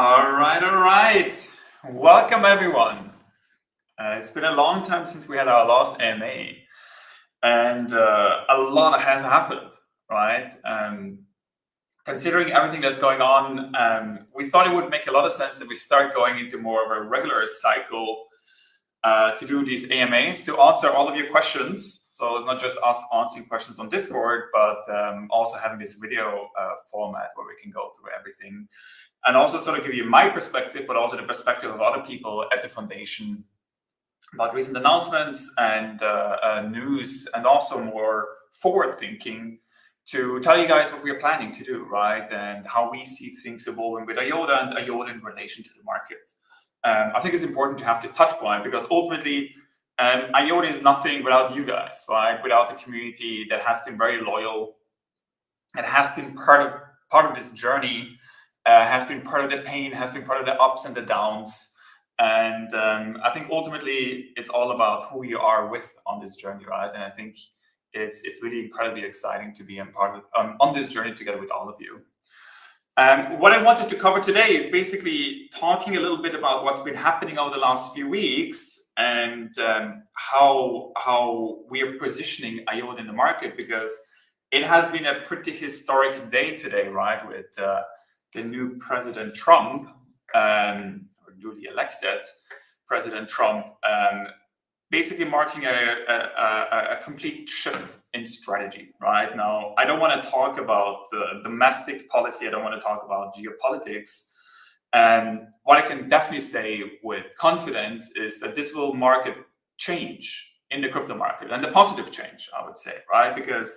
All right. Welcome, everyone. It's been a long time since we had our last AMA, and a lot has happened, right? Considering everything that's going on, we thought it would make a lot of sense that we start going into more of a regular cycle to do these AMAs to answer all of your questions. So it's not just us answering questions on Discord, but also having this video format where we can go through everything and also sort of give you my perspective, but also the perspective of other people at the foundation about recent announcements and news, and also more forward thinking to tell you guys what we're planning to do, right? And how we see things evolving with IOTA and IOTA in relation to the market. I think it's important to have this touch point because ultimately IOTA is nothing without you guys, right? Without the community that has been very loyal and has been part of this journey, has been part of the pain, has been part of the ups and the downs. And I think ultimately it's all about who you are with on this journey, right? And I think it's really incredibly exciting to be a part of on this journey together with all of you. What I wanted to cover today is basically talking a little bit about what's been happening over the last few weeks and how we are positioning IOTA in the market, because it has been a pretty historic day today, right? With the new President Trump, or newly elected President Trump, basically marking a complete shift in strategy, right? Now, I don't want to talk about the domestic policy. I don't want to talk about geopolitics. What I can definitely say with confidence is that this will mark a change in the crypto market, and a positive change, I would say, right? Because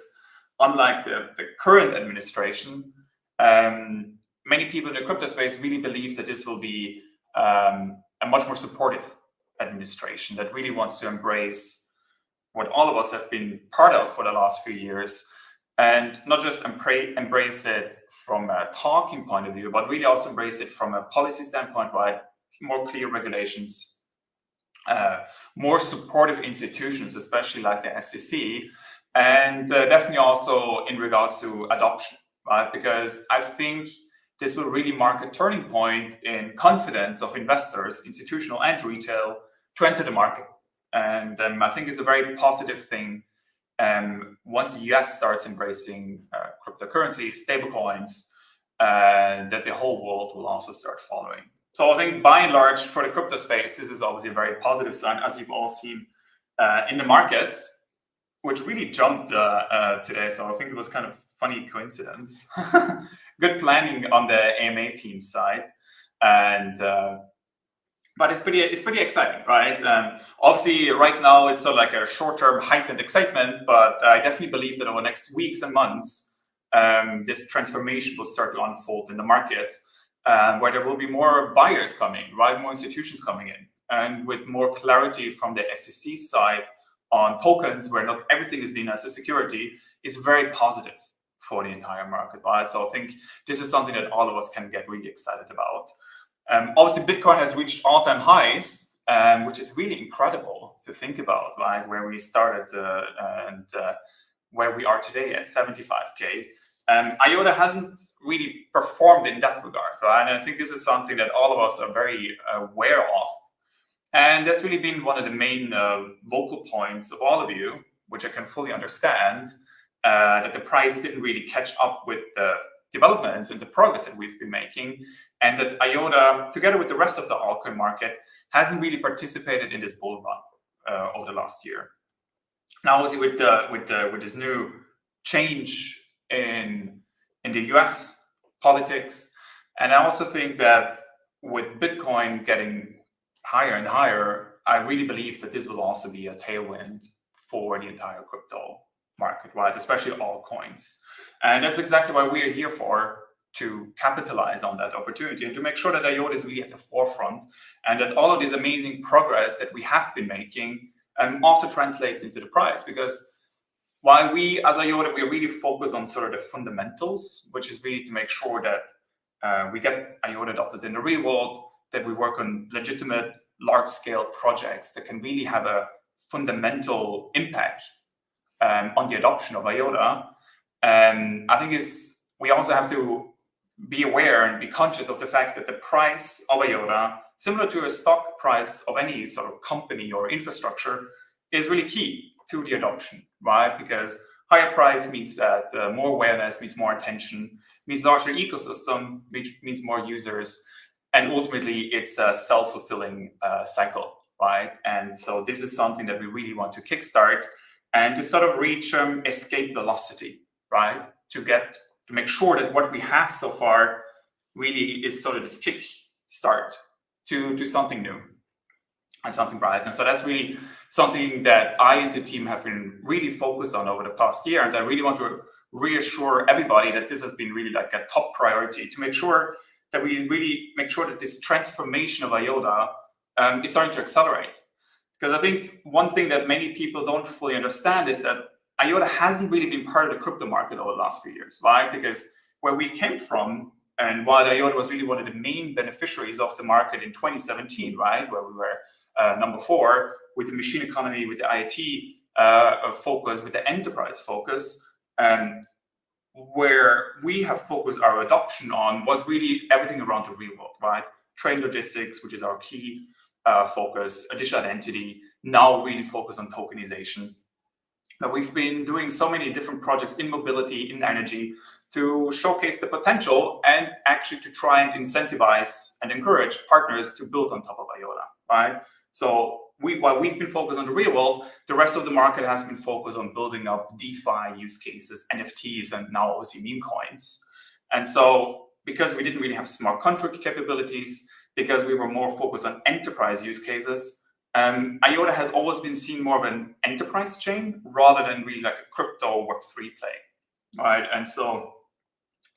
unlike the current administration, many people in the crypto space really believe that this will be a much more supportive administration that really wants to embrace what all of us have been part of for the last few years, and not just embrace it from a talking point of view, but really also embrace it from a policy standpoint, right? More clear regulations, more supportive institutions, especially like the SEC, and definitely also in regards to adoption, right? Because I think this will really mark a turning point in confidence of investors, institutional and retail, to enter the market. And I think it's a very positive thing once the US starts embracing cryptocurrency, stablecoins, that the whole world will also start following. So I think by and large for the crypto space, this is obviously a very positive sign, as you've all seen in the markets, which really jumped today. So I think it was kind of funny coincidence. Good planning on the AMA team side, and but it's pretty exciting, right? Obviously, right now it's sort of like a short-term hype and excitement, but I definitely believe that over the next weeks and months, this transformation will start to unfold in the market, where there will be more buyers coming, right? More institutions coming in, and with more clarity from the SEC side on tokens, where not everything is being as a security, is very positive for the entire market, right? So I think this is something that all of us can get really excited about. Obviously, Bitcoin has reached all-time highs, which is really incredible to think about, right? Where we started and where we are today at 75K. IOTA hasn't really performed in that regard, right? And I think this is something that all of us are very aware of. And that's really been one of the main vocal points of all of you, which I can fully understand, that the price didn't really catch up with the developments and the progress that we've been making, and that IOTA, together with the rest of the altcoin market, hasn't really participated in this bull run over the last year. Now, obviously, with this new change in the US politics, and I also think that with Bitcoin getting higher and higher, I really believe that this will also be a tailwind for the entire crypto market, right? Especially altcoins. And that's exactly why we are here for, to capitalize on that opportunity and to make sure that IOTA is really at the forefront, and that all of this amazing progress that we have been making also translates into the price. Because while we, as IOTA, we are really focused on sort of the fundamentals, which is really to make sure that we get IOTA adopted in the real world, that we work on legitimate, large-scale projects that can really have a fundamental impact on the adoption of IOTA. I think we also have to be aware and be conscious of the fact that the price of IOTA, similar to a stock price of any sort of company or infrastructure, is really key to the adoption, right? Because higher price means that more awareness means more attention, means larger ecosystem, which means more users, and ultimately it's a self-fulfilling cycle, right? And so this is something that we really want to kickstart and to sort of reach escape velocity, right? To make sure that what we have so far really is sort of this kick start to something new and something bright. And so that's really something that I and the team have been really focused on over the past year. And I really want to reassure everybody that this has been really like a top priority to make sure that we really make sure that this transformation of IOTA is starting to accelerate. Because I think one thing that many people don't fully understand is that IOTA hasn't really been part of the crypto market over the last few years, right? Because where we came from, and while IOTA was really one of the main beneficiaries of the market in 2017, right, where we were number 4 with the machine economy, with the IoT focus, with the enterprise focus, where we have focused our adoption on was really everything around the real world, right? Trade logistics, which is our key focus, digital identity, now really focus on tokenization. Now we've been doing so many different projects in mobility, in energy, to showcase the potential and actually to try and incentivize and encourage partners to build on top of IOTA, right? So while we've been focused on the real world, the rest of the market has been focused on building up DeFi use cases, NFTs, and now obviously meme coins. And so because we didn't really have smart contract capabilities, because we were more focused on enterprise use cases, IOTA has always been seen more of an enterprise chain rather than really like a crypto Web3 play, right? And so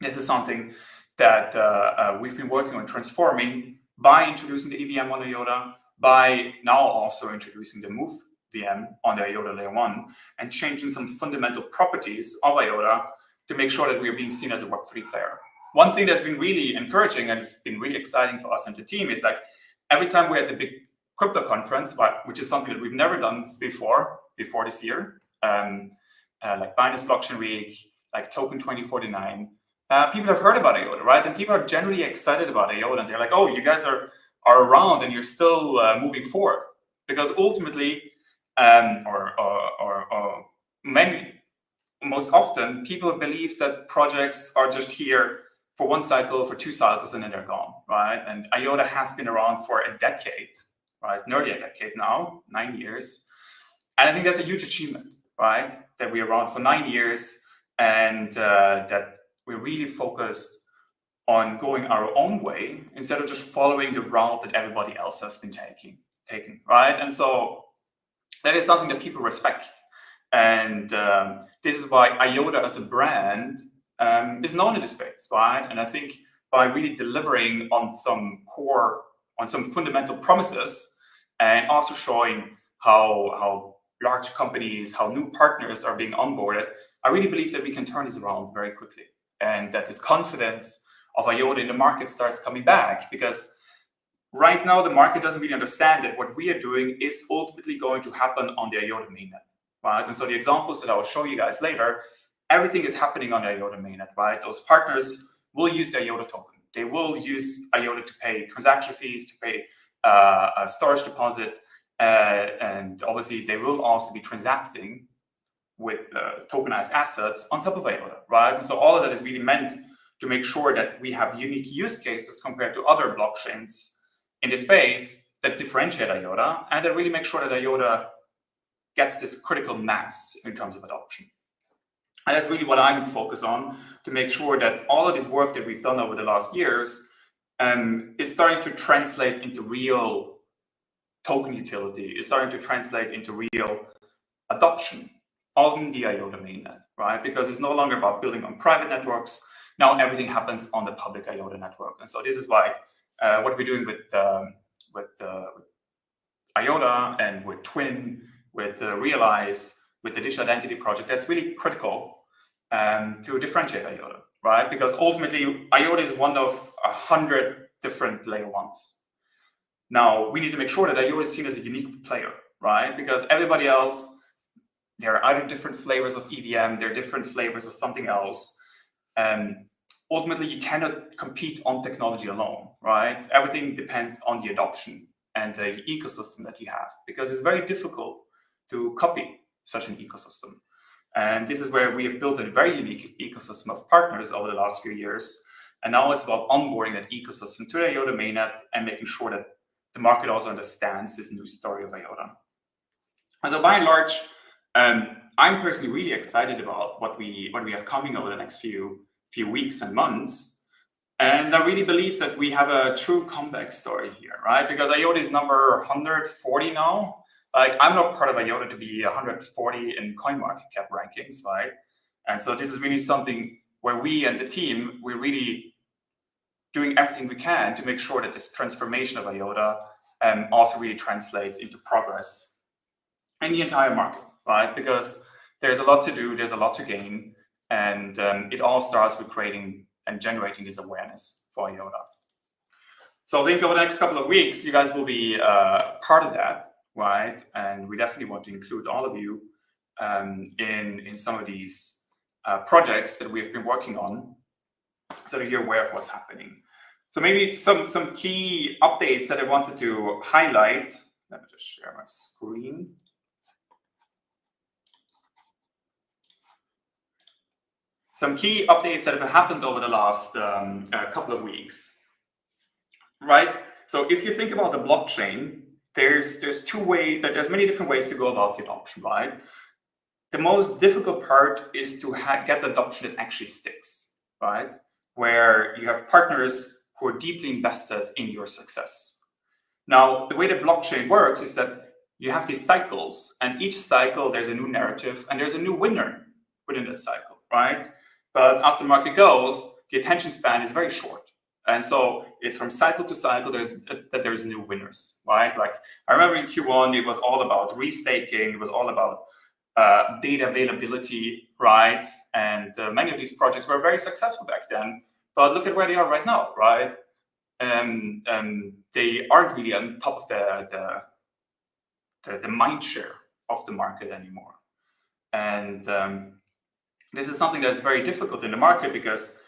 this is something that we've been working on transforming by introducing the EVM on IOTA, by now also introducing the Move VM on the IOTA layer 1 and changing some fundamental properties of IOTA to make sure that we are being seen as a Web3 player. One thing that's been really encouraging and it's been really exciting for us and the team is like every time we're at the big crypto conference, which is something that we've never done before this year, like Binance Blockchain Week, like Token 2049, people have heard about IOTA, right? And people are generally excited about IOTA and they're like, oh, you guys are around and you're still moving forward. Because ultimately, most often, people believe that projects are just here for one cycle, for 2 cycles, and then they're gone, right? And IOTA has been around for a decade, right? Nearly a decade now, 9 years. And I think that's a huge achievement, right? That we're around for 9 years and that we're really focused on going our own way instead of just following the route that everybody else has been taking, right? And so that is something that people respect. And this is why IOTA as a brand is known in the space, right? And I think by really delivering on some fundamental promises and also showing how large companies, how new partners are being onboarded, I really believe that we can turn this around very quickly. And that this confidence of IOTA in the market starts coming back, because right now the market doesn't really understand that what we are doing is ultimately going to happen on the IOTA mainnet, right? And so the examples that I will show you guys later, everything is happening on the IOTA mainnet, right? Those partners will use the IOTA token. They will use IOTA to pay transaction fees, to pay a storage deposit, and obviously they will also be transacting with tokenized assets on top of IOTA, right? And so all of that is really meant to make sure that we have unique use cases compared to other blockchains in the space that differentiate IOTA and that really make sure that IOTA gets this critical mass in terms of adoption. And that's really what I'm focused on, to make sure that all of this work that we've done over the last years is starting to translate into real token utility, is starting to translate into real adoption on the IOTA mainnet, right? Because it's no longer about building on private networks. Now everything happens on the public IOTA network. And so this is why what we're doing with IOTA and with Twin, with Realize, with the digital identity project, that's really critical to differentiate IOTA, right? Because ultimately, IOTA is one of 100 different layer 1s. Now, we need to make sure that IOTA is seen as a unique player, right? Because everybody else, there are either different flavors of EVM, there are different flavors of something else. ultimately you cannot compete on technology alone, right? Everything depends on the adoption and the ecosystem that you have, because it's very difficult to copy such an ecosystem. And this is where we have built a very unique ecosystem of partners over the last few years. And now it's about onboarding that ecosystem to the IOTA mainnet and making sure that the market also understands this new story of IOTA. And so by and large, I'm personally really excited about what we have coming over the next few weeks and months. And I really believe that we have a true comeback story here, right? Because IOTA is number 140 now. Like, I'm not part of IOTA to be 140 in CoinMarketCap rankings, right? And so this is really something where we and the team, we're really doing everything we can to make sure that this transformation of IOTA also really translates into progress in the entire market, right? Because there's a lot to do, there's a lot to gain, and it all starts with creating and generating this awareness for IOTA. So I think over the next couple of weeks, you guys will be part of that, right? And we definitely want to include all of you in some of these projects that we've been working on, so that you're aware of what's happening. So maybe some key updates that I wanted to highlight. Let me just share my screen. Some key updates that have happened over the last couple of weeks, right? So if you think about the blockchain, there's many different ways to go about the adoption, right? The most difficult part is to get the adoption that actually sticks, right? Where you have partners who are deeply invested in your success. Now, the way the blockchain works is that you have these cycles, and each cycle there's a new narrative and there's a new winner within that cycle, right? But as the market goes, the attention span is very short. And so it's from cycle to cycle, there's new winners, right? Like, I remember in Q1, it was all about restaking, it was all about data availability, right? And many of these projects were very successful back then, but look at where they are right now, right? They aren't really on top of the mind share of the market anymore. And this is something that's very difficult in the market, because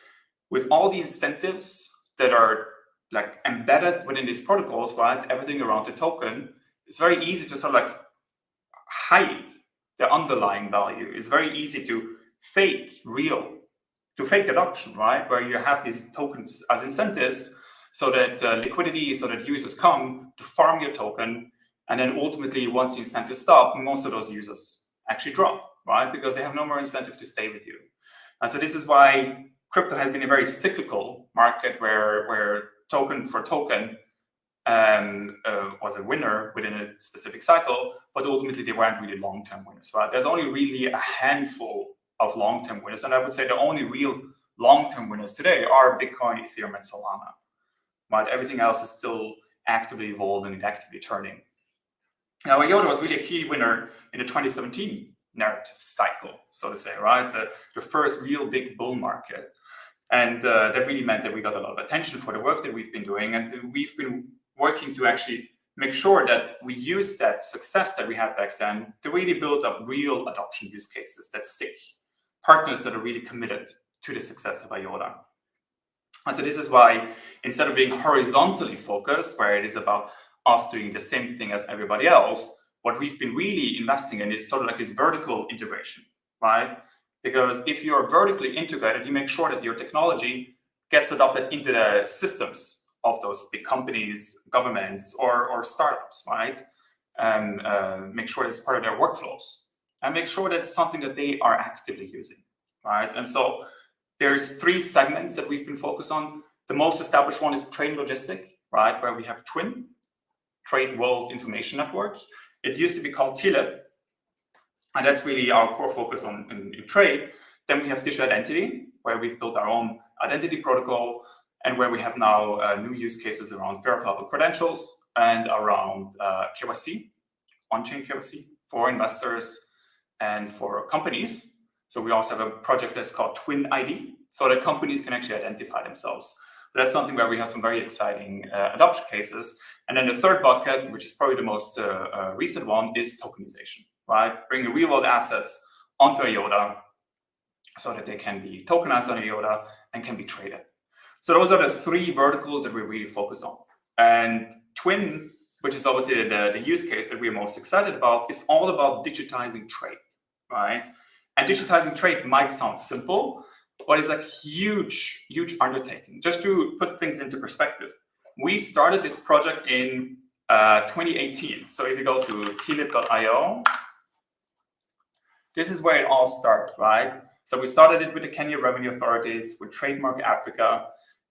with all the incentives that are like embedded within these protocols, right? Everything around the token, it's very easy to sort of like hide the underlying value. It's very easy to fake adoption, right? Where you have these tokens as incentives, so that liquidity, so that users come to farm your token, and then ultimately, once the incentives stop, most of those users actually drop, right? Because they have no more incentive to stay with you. And so this is why crypto has been a very cyclical market, where token for token was a winner within a specific cycle, but ultimately they weren't really long-term winners, right? There's only really a handful of long-term winners, and I would say the only real long-term winners today are Bitcoin, Ethereum, and Solana, right? Everything else is still actively evolving and actively turning. Now, IOTA was really a key winner in the 2017 narrative cycle, so to say, right? The first real big bull market. And that really meant that we got a lot of attention for the work that we've been doing. And we've been working to actually make sure that we use that success that we had back then to really build up real adoption use cases that stick, partners that are really committed to the success of IOTA. And so this is why, instead of being horizontally focused, where it is about us doing the same thing as everybody else, what we've been really investing in is sort of like this vertical integration, right? Because if you're vertically integrated, you make sure that your technology gets adopted into the systems of those big companies, governments, or startups, right? And make sure it's part of their workflows, and make sure that it's something that they are actively using, right? And so there's 3 segments that we've been focused on. The most established one is trade logistic, right? Where we have TWIN, Trade World Information Network. It used to be called TILE, and that's really our core focus in trade. Then we have digital identity, where we've built our own identity protocol, and where we have now new use cases around verifiable credentials and around KYC, on-chain KYC for investors and for companies. So we also have a project that's called Twin ID, so that companies can actually identify themselves. But that's something where we have some very exciting adoption cases. And then the third bucket, which is probably the most recent one, is tokenization, right? Bringing real-world assets onto IOTA so that they can be tokenized on IOTA and can be traded. So those are the three verticals that we're really focused on. And Twin, which is obviously the use case that we're most excited about, is all about digitizing trade, right? And digitizing trade might sound simple, but it's like huge undertaking. Just to put things into perspective, we started this project in 2018. So if you go to tilip.io, this is where it all started, right? So we started it with the Kenya Revenue Authorities, with Trademark Africa.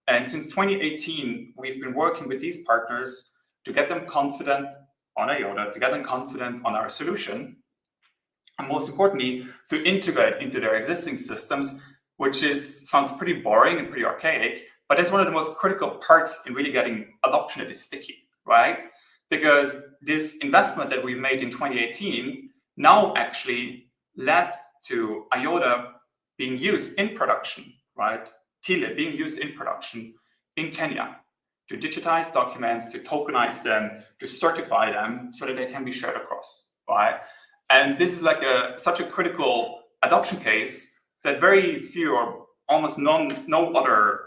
And since 2018, we've been working with these partners to get them confident on IOTA, to get them confident on our solution, and most importantly, to integrate into their existing systems, which sounds pretty boring and pretty archaic, but it's one of the most critical parts in really getting adoption that is sticky, right? Because this investment that we've made in 2018 now actually led to IOTA being used in production, right? TILE being used in production in Kenya to digitize documents, to tokenize them, to certify them so that they can be shared across, right? And this is like such a critical adoption case that very few or almost no other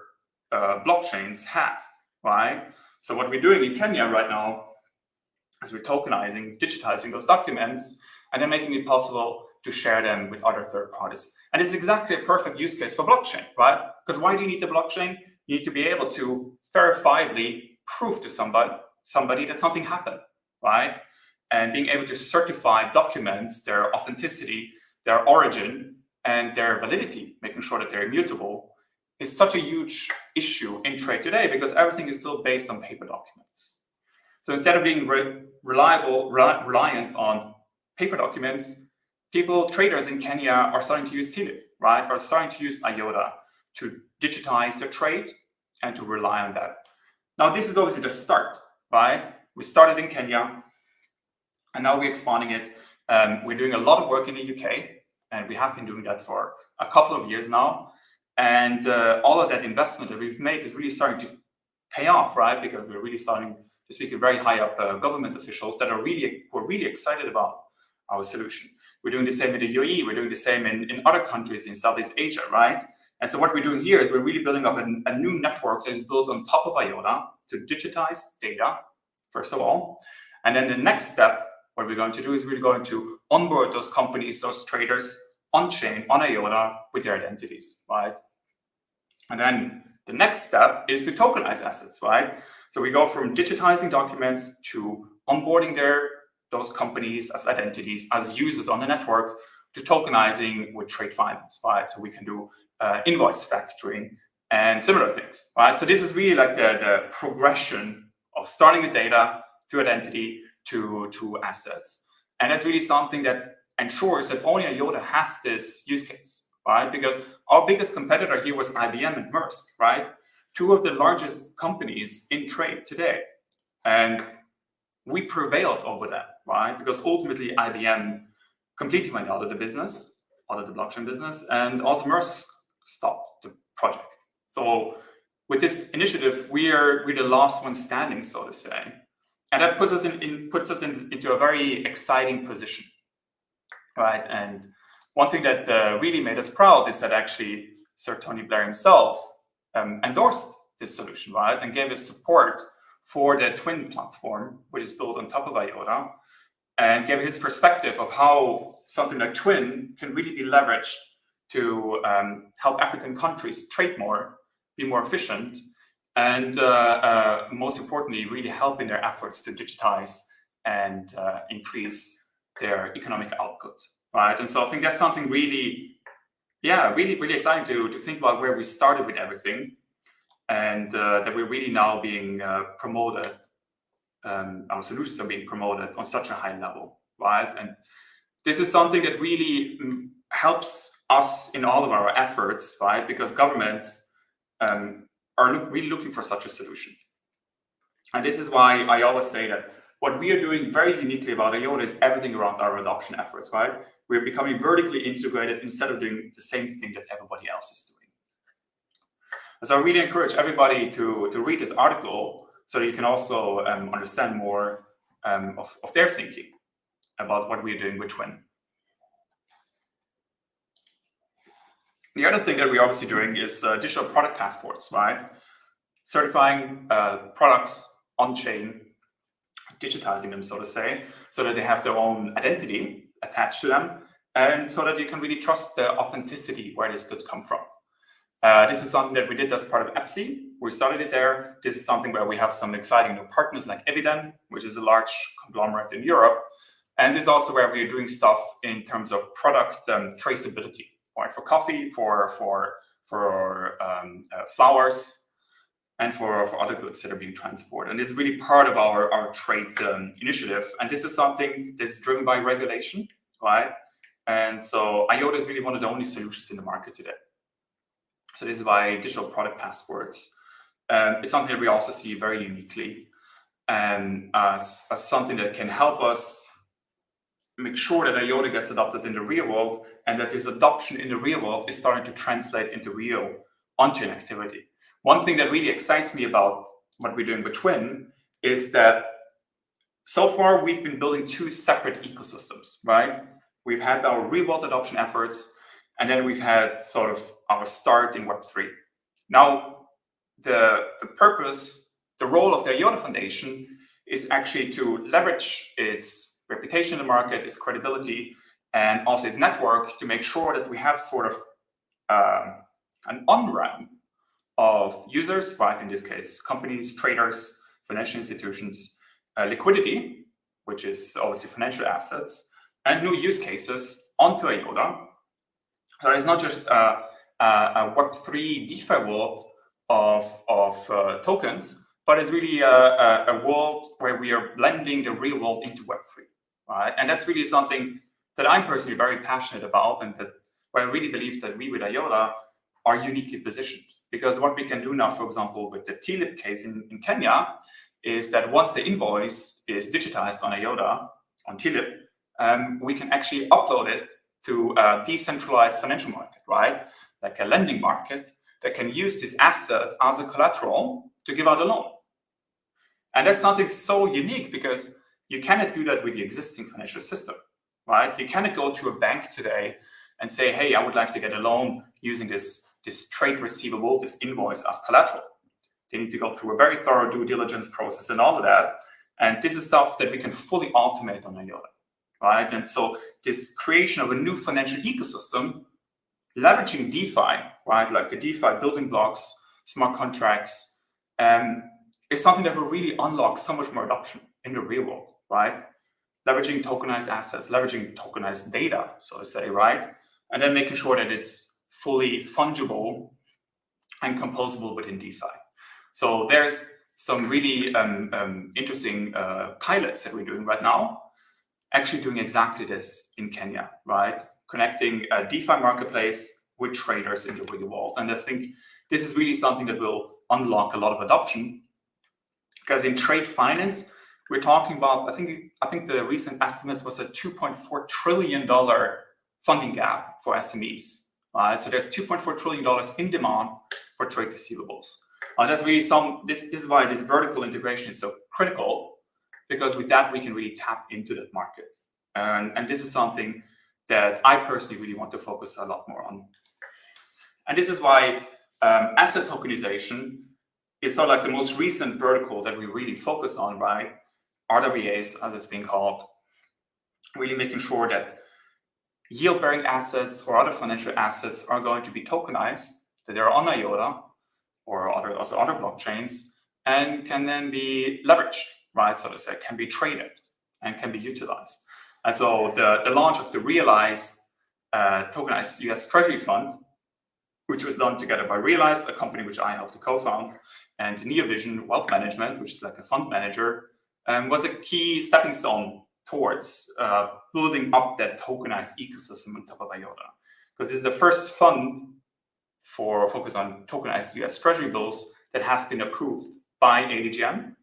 blockchains have, right? So what we're doing in Kenya right now is we're tokenizing, digitizing those documents, and then making it possible to share them with other third parties. And it's exactly a perfect use case for blockchain, right? Because why do you need the blockchain? You need to be able to verifiably prove to somebody that something happened, right? And being able to certify documents, their authenticity, their origin, and their validity, making sure that they're immutable, is such a huge issue in trade today because everything is still based on paper documents. So instead of being reliant on paper documents, traders in Kenya are starting to use TILIP, right? Are starting to use IOTA to digitize their trade and to rely on that. Now, this is obviously the start, right? We started in Kenya, and now we're expanding it. We're doing a lot of work in the UK, and we have been doing that for a couple of years now. And all of that investment that we've made is really starting to pay off, right? Because we're really starting to speak to very high up government officials that are really excited about our solution. We're doing the same in the UAE. We're doing the same in other countries in Southeast Asia, right? And so what we're doing here is we're really building up a new network that is built on top of IOTA to digitize data, first of all. And then the next step, what we're going to do is we're going to onboard those companies, those traders on-chain, on IOTA with their identities, right? And then the next step is to tokenize assets, right? So we go from digitizing documents to onboarding those companies as identities, as users on the network, to tokenizing with trade finance, right? So we can do invoice factoring and similar things, right? So this is really like the progression of starting with data to identity to assets. And that's really something that ensures that only IOTA has this use case, right? Because our biggest competitor here was IBM and Maersk, right? Two of the largest companies in trade today. And we prevailed over them, right? Because ultimately IBM completely went out of the business, out of the blockchain business, and also Maersk stopped the project. So with this initiative, we're the last one standing, so to say. And that puts us into a very exciting position, right? And one thing that really made us proud is that actually Sir Tony Blair himself endorsed this solution, right? And gave us support for the Twin platform, which is built on top of IOTA, and gave his perspective of how something like Twin can really be leveraged to help African countries trade more, be more efficient, and most importantly, really help in their efforts to digitize and increase their economic output, right? And so I think that's something really exciting to think about where we started with everything, and that we're really now being promoted. Our solutions are being promoted on such a high level, right? And this is something that really helps us in all of our efforts, right? Because governments are really looking for such a solution. And this is why I always say that what we are doing very uniquely about IOTA is everything around our adoption efforts, right? We're becoming vertically integrated instead of doing the same thing that everybody else is doing. And so I really encourage everybody to read this article so that you can also understand more of their thinking about what we're doing with Twin. The other thing that we're obviously doing is digital product passports, right? Certifying products on chain, digitizing them, so to say, so that they have their own identity attached to them, and so that you can really trust the authenticity where these goods come from. This is something that we did as part of EPSI. We started it there. This is something where we have some exciting new partners like Eviden, which is a large conglomerate in Europe. And this is also where we are doing stuff in terms of product traceability, right? For coffee, for flowers, and for other goods that are being transported. And this is really part of our trade initiative. And this is something that's driven by regulation, right? And so IOTA is really one of the only solutions in the market today. So this is why digital product passports is something that we also see very uniquely as something that can help us make sure that IOTA gets adopted in the real world, and that this adoption in the real world is starting to translate into real on-chain activity. One thing that really excites me about what we're doing with Twin is that so far we've been building two separate ecosystems, right? We've had our real world adoption efforts, and then we've had sort of our start in Web3. Now, the purpose, the role of the IOTA Foundation is actually to leverage its reputation in the market, its credibility, and also its network to make sure that we have sort of an on-ramp of users, right? In this case, companies, traders, financial institutions, liquidity, which is obviously financial assets, and new use cases onto IOTA. So it's not just a Web3 DeFi world of tokens, but it's really a world where we are blending the real world into Web3, right? And that's really something that I'm personally very passionate about, and that where I really believe that we with IOTA are uniquely positioned. Because what we can do now, for example, with the TLIP case in Kenya, is that once the invoice is digitized on IOTA, on TLIP, we can actually upload it to a decentralized financial market, right? Like a lending market that can use this asset as a collateral to give out a loan. And that's something so unique because you cannot do that with the existing financial system, right? You cannot go to a bank today and say, hey, I would like to get a loan using this trade receivable, this invoice as collateral. They need to go through a very thorough due diligence process and all of that. And this is stuff that we can fully automate on IOTA, right? And so this creation of a new financial ecosystem, leveraging DeFi, right? Like the DeFi building blocks, smart contracts, is something that will really unlock so much more adoption in the real world, right? Leveraging tokenized assets, leveraging tokenized data, so to say, right? And then making sure that it's fully fungible and composable within DeFi. So there's some really interesting pilots that we're doing right now, actually doing exactly this in Kenya, right? Connecting a DeFi marketplace with traders in the real world. And I think this is really something that will unlock a lot of adoption, because in trade finance, we're talking about, I think the recent estimates was a $2.4 trillion funding gap for SMEs, right? So there's $2.4 trillion in demand for trade receivables. That's really this is why this vertical integration is so critical, because with that, we can really tap into that market. And this is something that I personally really want to focus a lot more on. And this is why asset tokenization is sort of like the most recent vertical that we really focus on, right? RWAs, as it's being called, really making sure that yield-bearing assets or other financial assets are going to be tokenized, that they're on IOTA or other blockchains, and can then be leveraged, right? So to say, can be traded and can be utilized. And so the launch of the Realize tokenized US Treasury Fund, which was done together by Realize, a company which I helped to co-found, and Neovision Wealth Management, which is like a fund manager, was a key stepping stone towards building up that tokenized ecosystem on top of IOTA. Because this is the first fund for focus on tokenized US Treasury bills that has been approved by ADGM,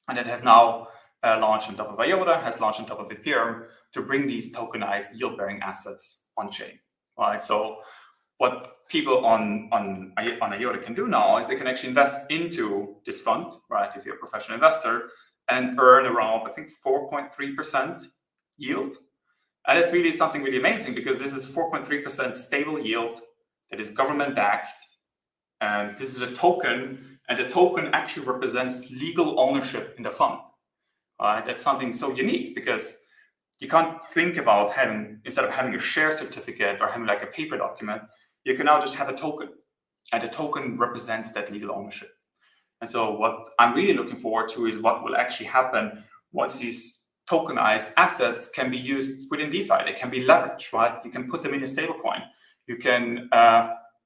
and it has now launched on top of IOTA, has launched on top of Ethereum to bring these tokenized yield-bearing assets on-chain, right? So what people on IOTA can do now is they can actually invest into this fund, right? If you're a professional investor, and earn around, I think, 4.3% yield. And it's really something really amazing, because this is 4.3% stable yield that is government-backed, and this is a token, and the token actually represents legal ownership in the fund. That's something so unique, because you can't think about having, instead of having a share certificate or having like a paper document, you can now just have a token, and the token represents that legal ownership. And so what I'm really looking forward to is what will actually happen once these tokenized assets can be used within DeFi. They can be leveraged, right? You can put them in a stablecoin. You can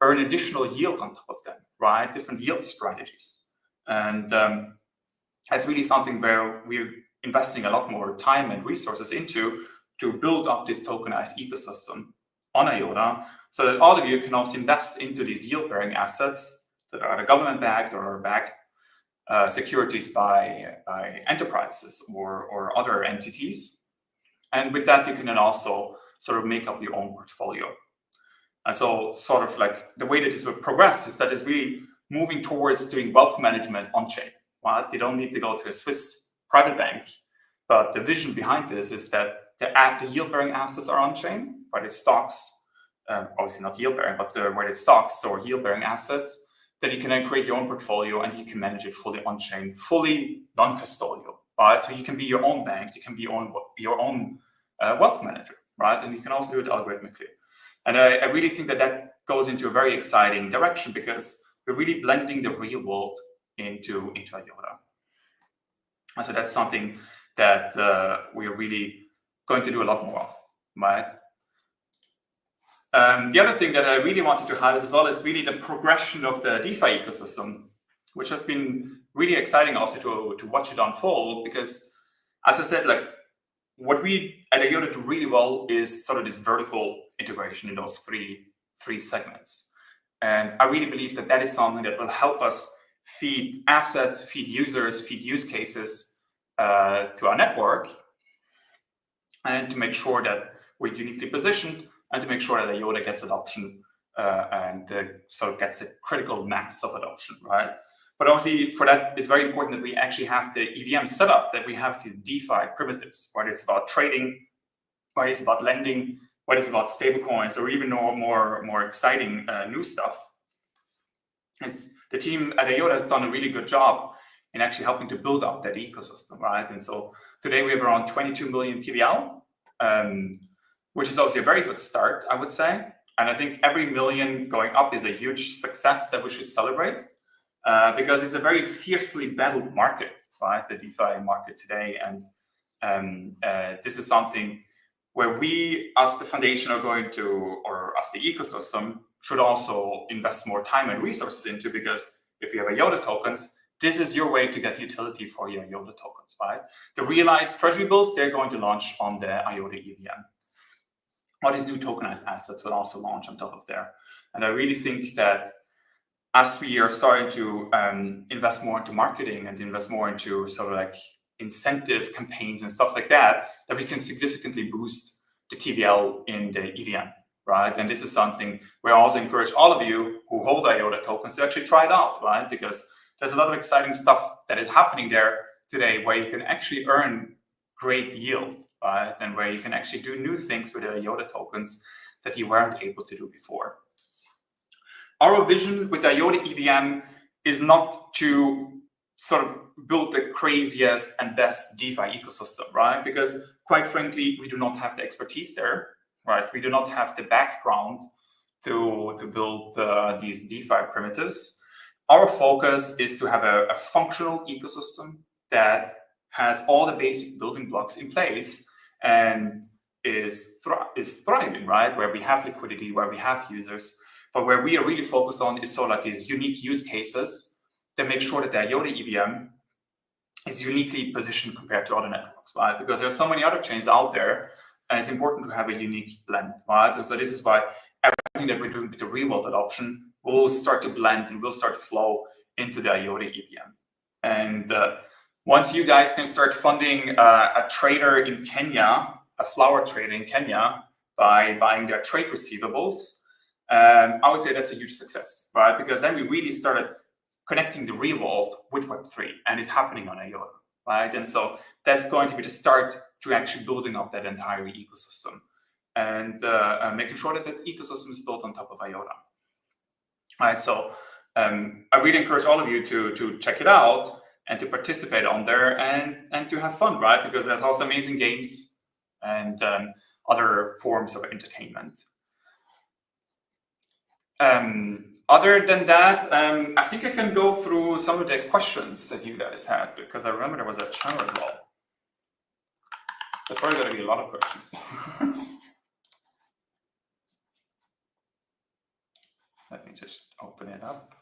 earn additional yield on top of them, right? Different yield strategies. And that's really something where we're investing a lot more time and resources into, to build up this tokenized ecosystem on IOTA, so that all of you can also invest into these yield-bearing assets that are either government-backed or backed securities by enterprises or other entities. And with that, you can then also sort of make up your own portfolio. And so sort of like the way that this will progress is that it's really moving towards doing wealth management on-chain, right? You don't need to go to a Swiss private bank, but the vision behind this is that the yield-bearing assets are on-chain, right? It's stocks, obviously not yield-bearing, but where it's stocks or yield-bearing assets, that you can then create your own portfolio and you can manage it fully on-chain, fully non-custodial, right? So you can be your own bank, you can be your own wealth manager, right? And you can also do it algorithmically. And I really think that goes into a very exciting direction, because we're really blending the real world into IOTA. And so that's something that we're really going to do a lot more of, right? The other thing that I really wanted to highlight as well is really the progression of the DeFi ecosystem, which has been really exciting also to watch it unfold, because as I said, like what we at IOTA do really well is sort of this vertical integration in those three segments. And I really believe that is something that will help us feed assets, feed users, feed use cases to our network, and to make sure that we're uniquely positioned, and to make sure that IOTA gets adoption and sort of gets a critical mass of adoption, right? But obviously for that, it's very important that we actually have the EVM set up, that we have these DeFi primitives, whether it's about trading, whether it's about lending, whether it's about stablecoins, or even more exciting new stuff. The team at IOTA has done a really good job in actually helping to build up that ecosystem, right? And so today we have around 22 million TVL, which is obviously a very good start, I would say. And I think every million going up is a huge success that we should celebrate, because it's a very fiercely battled market, right? The DeFi market today. And this is something where we, as the foundation, are going to, or as the ecosystem, should also invest more time and resources into, because if you have IOTA tokens, this is your way to get utility for your IOTA tokens, right? The realized treasury bills, they're going to launch on the IOTA EVM. All these new tokenized assets will also launch on top of there. And I really think that as we are starting to invest more into marketing and invest more into sort of like incentive campaigns and stuff like that, that we can significantly boost the TVL in the EVM, right? And this is something where I also encourage all of you who hold IOTA tokens to actually try it out, right? Because there's a lot of exciting stuff that is happening there today where you can actually earn great yield, right? And where you can actually do new things with the IOTA tokens that you weren't able to do before. Our vision with the IOTA EVM is not to sort of build the craziest and best DeFi ecosystem, right? Because quite frankly, we do not have the expertise there, right? We do not have the background to build these DeFi primitives. Our focus is to have a functional ecosystem that has all the basic building blocks in place and is thriving, right? Where we have liquidity, where we have users, but where we are really focused on is sort of like these unique use cases that make sure that the IOTA EVM is uniquely positioned compared to other networks, right? Because there's so many other chains out there, and it's important to have a unique blend, right? And so this is why everything that we're doing with the real-world adoption will start to blend and will start to flow into the IOTA EVM. And once you guys can start funding a trader in Kenya, a flower trader in Kenya, by buying their trade receivables, I would say that's a huge success, right? Because then we really started connecting the real world with Web3, and it's happening on IOTA, right? And so that's going to be the start to actually building up that entire ecosystem and making sure that that ecosystem is built on top of IOTA. Right, so I really encourage all of you to check it out and to participate on there and to have fun, right? Because there's also amazing games and other forms of entertainment. Other than that, I think I can go through some of the questions that you guys had, because I remember there was a channel as well. There's probably going to be a lot of questions. Let me just open it up.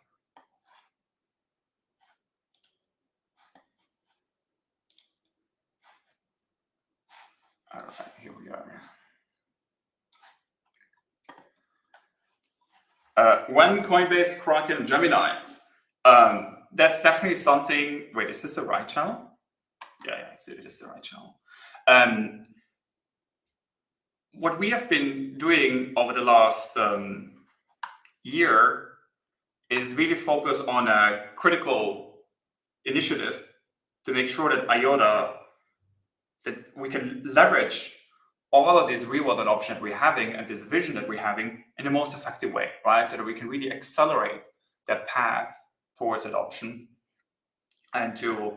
All right, here we are. When Coinbase, Kraken, Gemini, that's definitely something. Wait, is this the right channel? Yeah, it is the right channel. What we have been doing over the last year is really focus on a critical initiative to make sure that IOTA, that we can leverage all of this real world adoption that we're having and this vision that we're having in the most effective way, right? So that we can really accelerate that path towards adoption and to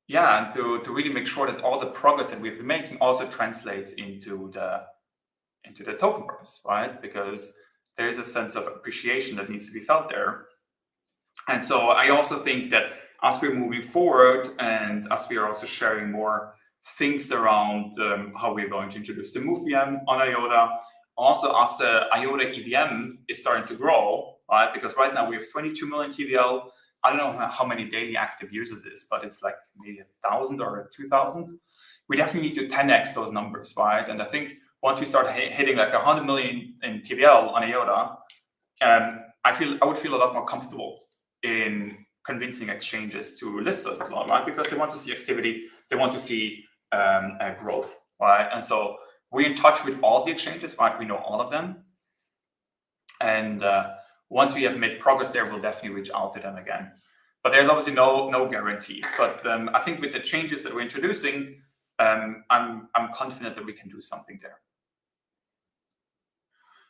really make sure that all the progress that we've been making also translates into the token price, right? Because there is a sense of appreciation that needs to be felt there. And so I also think that as we're moving forward and as we are also sharing more things around how we're going to introduce the Move VM on IOTA, also as the IOTA EVM is starting to grow, right? Because right now we have 22 million TVL. I don't know how many daily active users is, but it's like maybe 1,000 or 2,000. We definitely need to 10x those numbers, right? And I think once we start hitting like 100 million in TVL on IOTA, I would feel a lot more comfortable in convincing exchanges to list us as well, right? Because they want to see activity, they want to see growth, right? And so we're in touch with all the exchanges, right? We know all of them. And once we have made progress there, we'll definitely reach out to them again. But there's obviously no guarantees. But I think with the changes that we're introducing, I'm confident that we can do something there.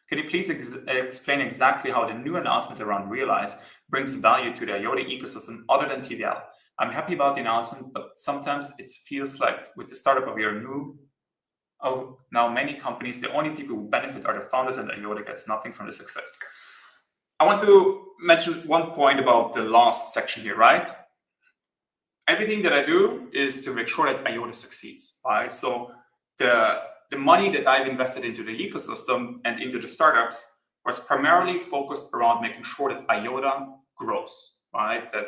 Can you please explain exactly how the new announcement around Realize brings value to the IOTA ecosystem other than TVL? I'm happy about the announcement, but sometimes it feels like with the startup of now many companies, the only people who benefit are the founders, and IOTA gets nothing from the success. I want to mention one point about the last section here, right? Everything that I do is to make sure that IOTA succeeds, right? So the money that I've invested into the ecosystem and into the startups was primarily focused around making sure that IOTA grows, right? That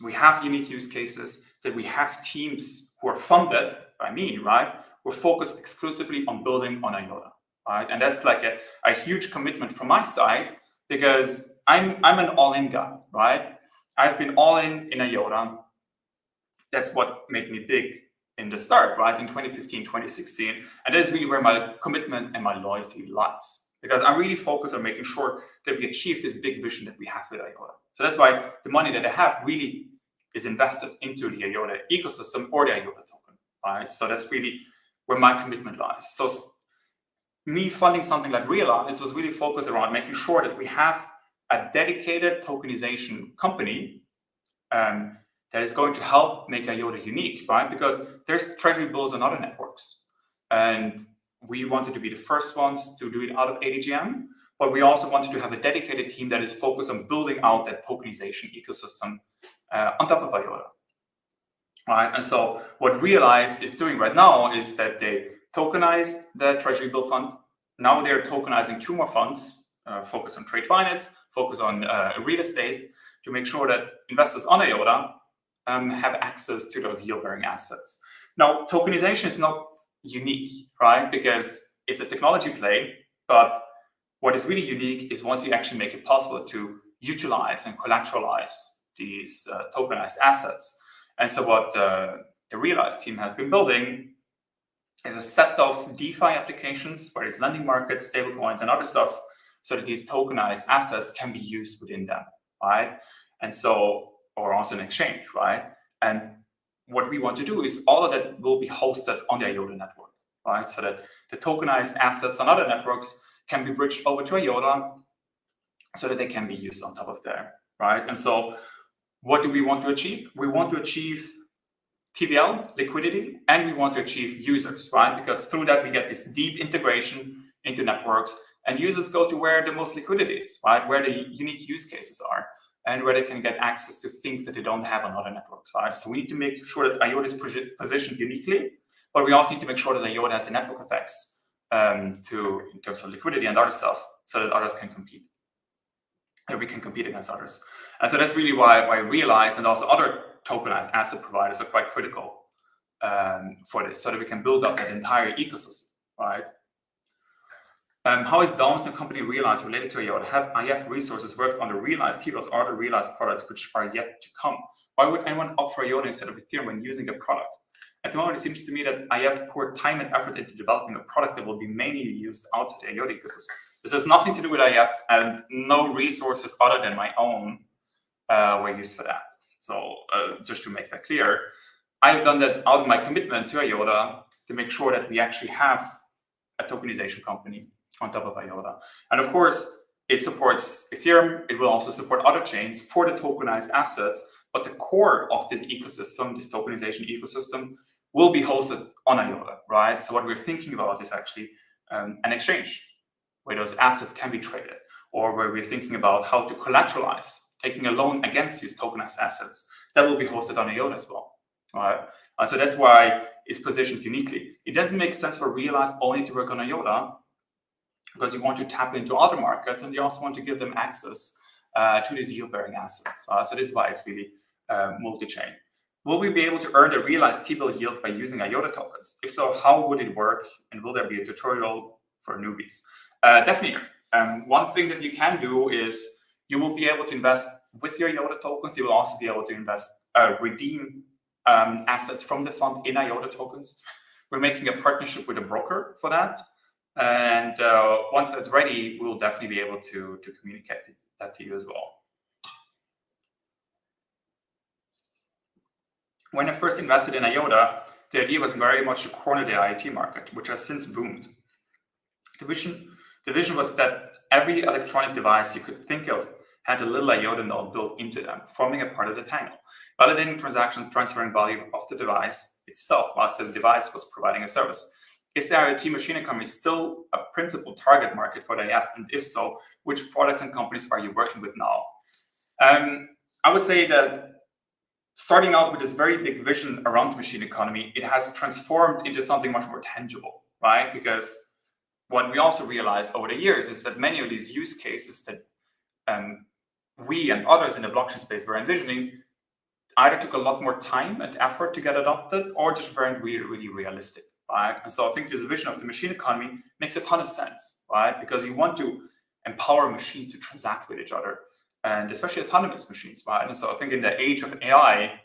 we have unique use cases, that we have teams who are funded by me, right? We're focused exclusively on building on IOTA, right? And that's like a huge commitment from my side, because I'm an all-in guy, right? I've been all in IOTA. That's what made me big in the start, right? In 2015, 2016. And that's really where my commitment and my loyalty lies, because I'm really focused on making sure that we achieve this big vision that we have with IOTA. So that's why the money that I have really is invested into the IOTA ecosystem or the IOTA token, right? So that's really where my commitment lies. So me funding something like Realize was really focused around making sure that we have a dedicated tokenization company that is going to help make IOTA unique, right? Because there's treasury bills on other networks. And we wanted to be the first ones to do it out of ADGM, but we also wanted to have a dedicated team that is focused on building out that tokenization ecosystem on top of IOTA. Right? And so what Realize is doing right now is that they tokenized the treasury bill fund. Now they're tokenizing 2 more funds, focus on trade finance, focus on real estate, to make sure that investors on IOTA have access to those yield-bearing assets. Now, tokenization is not unique, right? Because it's a technology play, but what is really unique is once you actually make it possible to utilize and collateralize these tokenized assets. And so what the Realize team has been building is a set of DeFi applications, where it's lending markets, stablecoins, and other stuff, so that these tokenized assets can be used within them, right? And so, or also an exchange, right? And what we want to do is all of that will be hosted on the IOTA network, right? So that the tokenized assets on other networks can be bridged over to IOTA, so that they can be used on top of there, right? And so what do we want to achieve? We want to achieve TVL, liquidity, and we want to achieve users, right? Because through that, we get this deep integration into networks, and users go to where the most liquidity is, right? Where the unique use cases are, and where they can get access to things that they don't have on other networks, right? So we need to make sure that IOTA is positioned uniquely, but we also need to make sure that IOTA has the network effects in terms of liquidity and other stuff, so that others can compete, that we can compete against others. And so that's really why Realize and also other tokenized asset providers are quite critical for this, so that we can build up that entire ecosystem, right? How is Dom's new company Realize related to IOTA? Have IF resources worked on the Realize TVLs or the Realize products which are yet to come? Why would anyone opt for IOTA instead of Ethereum when using the product? At the moment, it seems to me that IF poured time and effort into developing a product that will be mainly used outside the IOTA ecosystem. This has nothing to do with IF, and no resources other than my own were used for that. So just to make that clear, I've done that out of my commitment to IOTA to make sure that we actually have a tokenization company on top of IOTA. And of course, it supports Ethereum. It will also support other chains for the tokenized assets. But the core of this ecosystem, this tokenization ecosystem, will be hosted on IOTA, right? So what we're thinking about is actually an exchange where those assets can be traded, or where we're thinking about how to collateralize, taking a loan against these tokenized assets. That will be hosted on IOTA as well, right? So that's why it's positioned uniquely. It doesn't make sense for Realize only to work on IOTA, because you want to tap into other markets, and you also want to give them access to these yield-bearing assets. So this is why it's really multi-chain. Will we be able to earn the realized T-bill yield by using IOTA tokens? If so, how would it work? And will there be a tutorial for newbies? Definitely. One thing that you can do is you will be able to invest with your IOTA tokens. You will also be able to redeem assets from the fund in IOTA tokens. We're making a partnership with a broker for that. And once that's ready, we will definitely be able to communicate that to you as well. When I first invested in IOTA, the idea was very much to corner the IoT market, which has since boomed. The vision was that every electronic device you could think of had a little IOTA node built into them, forming a part of the tangle, validating transactions, transferring value of the device itself, whilst the device was providing a service. Is the IoT machine economy still a principal target market for the IF? And if so, which products and companies are you working with now? I would say that starting out with this very big vision around the machine economy, it has transformed into something much more tangible, right? Because what we also realized over the years is that many of these use cases that we and others in the blockchain space were envisioning either took a lot more time and effort to get adopted, or just weren't really realistic, right? And so I think this vision of the machine economy makes a ton of sense, right? Because you want to empower machines to transact with each other, and especially autonomous machines, right? And so I think in the age of AI,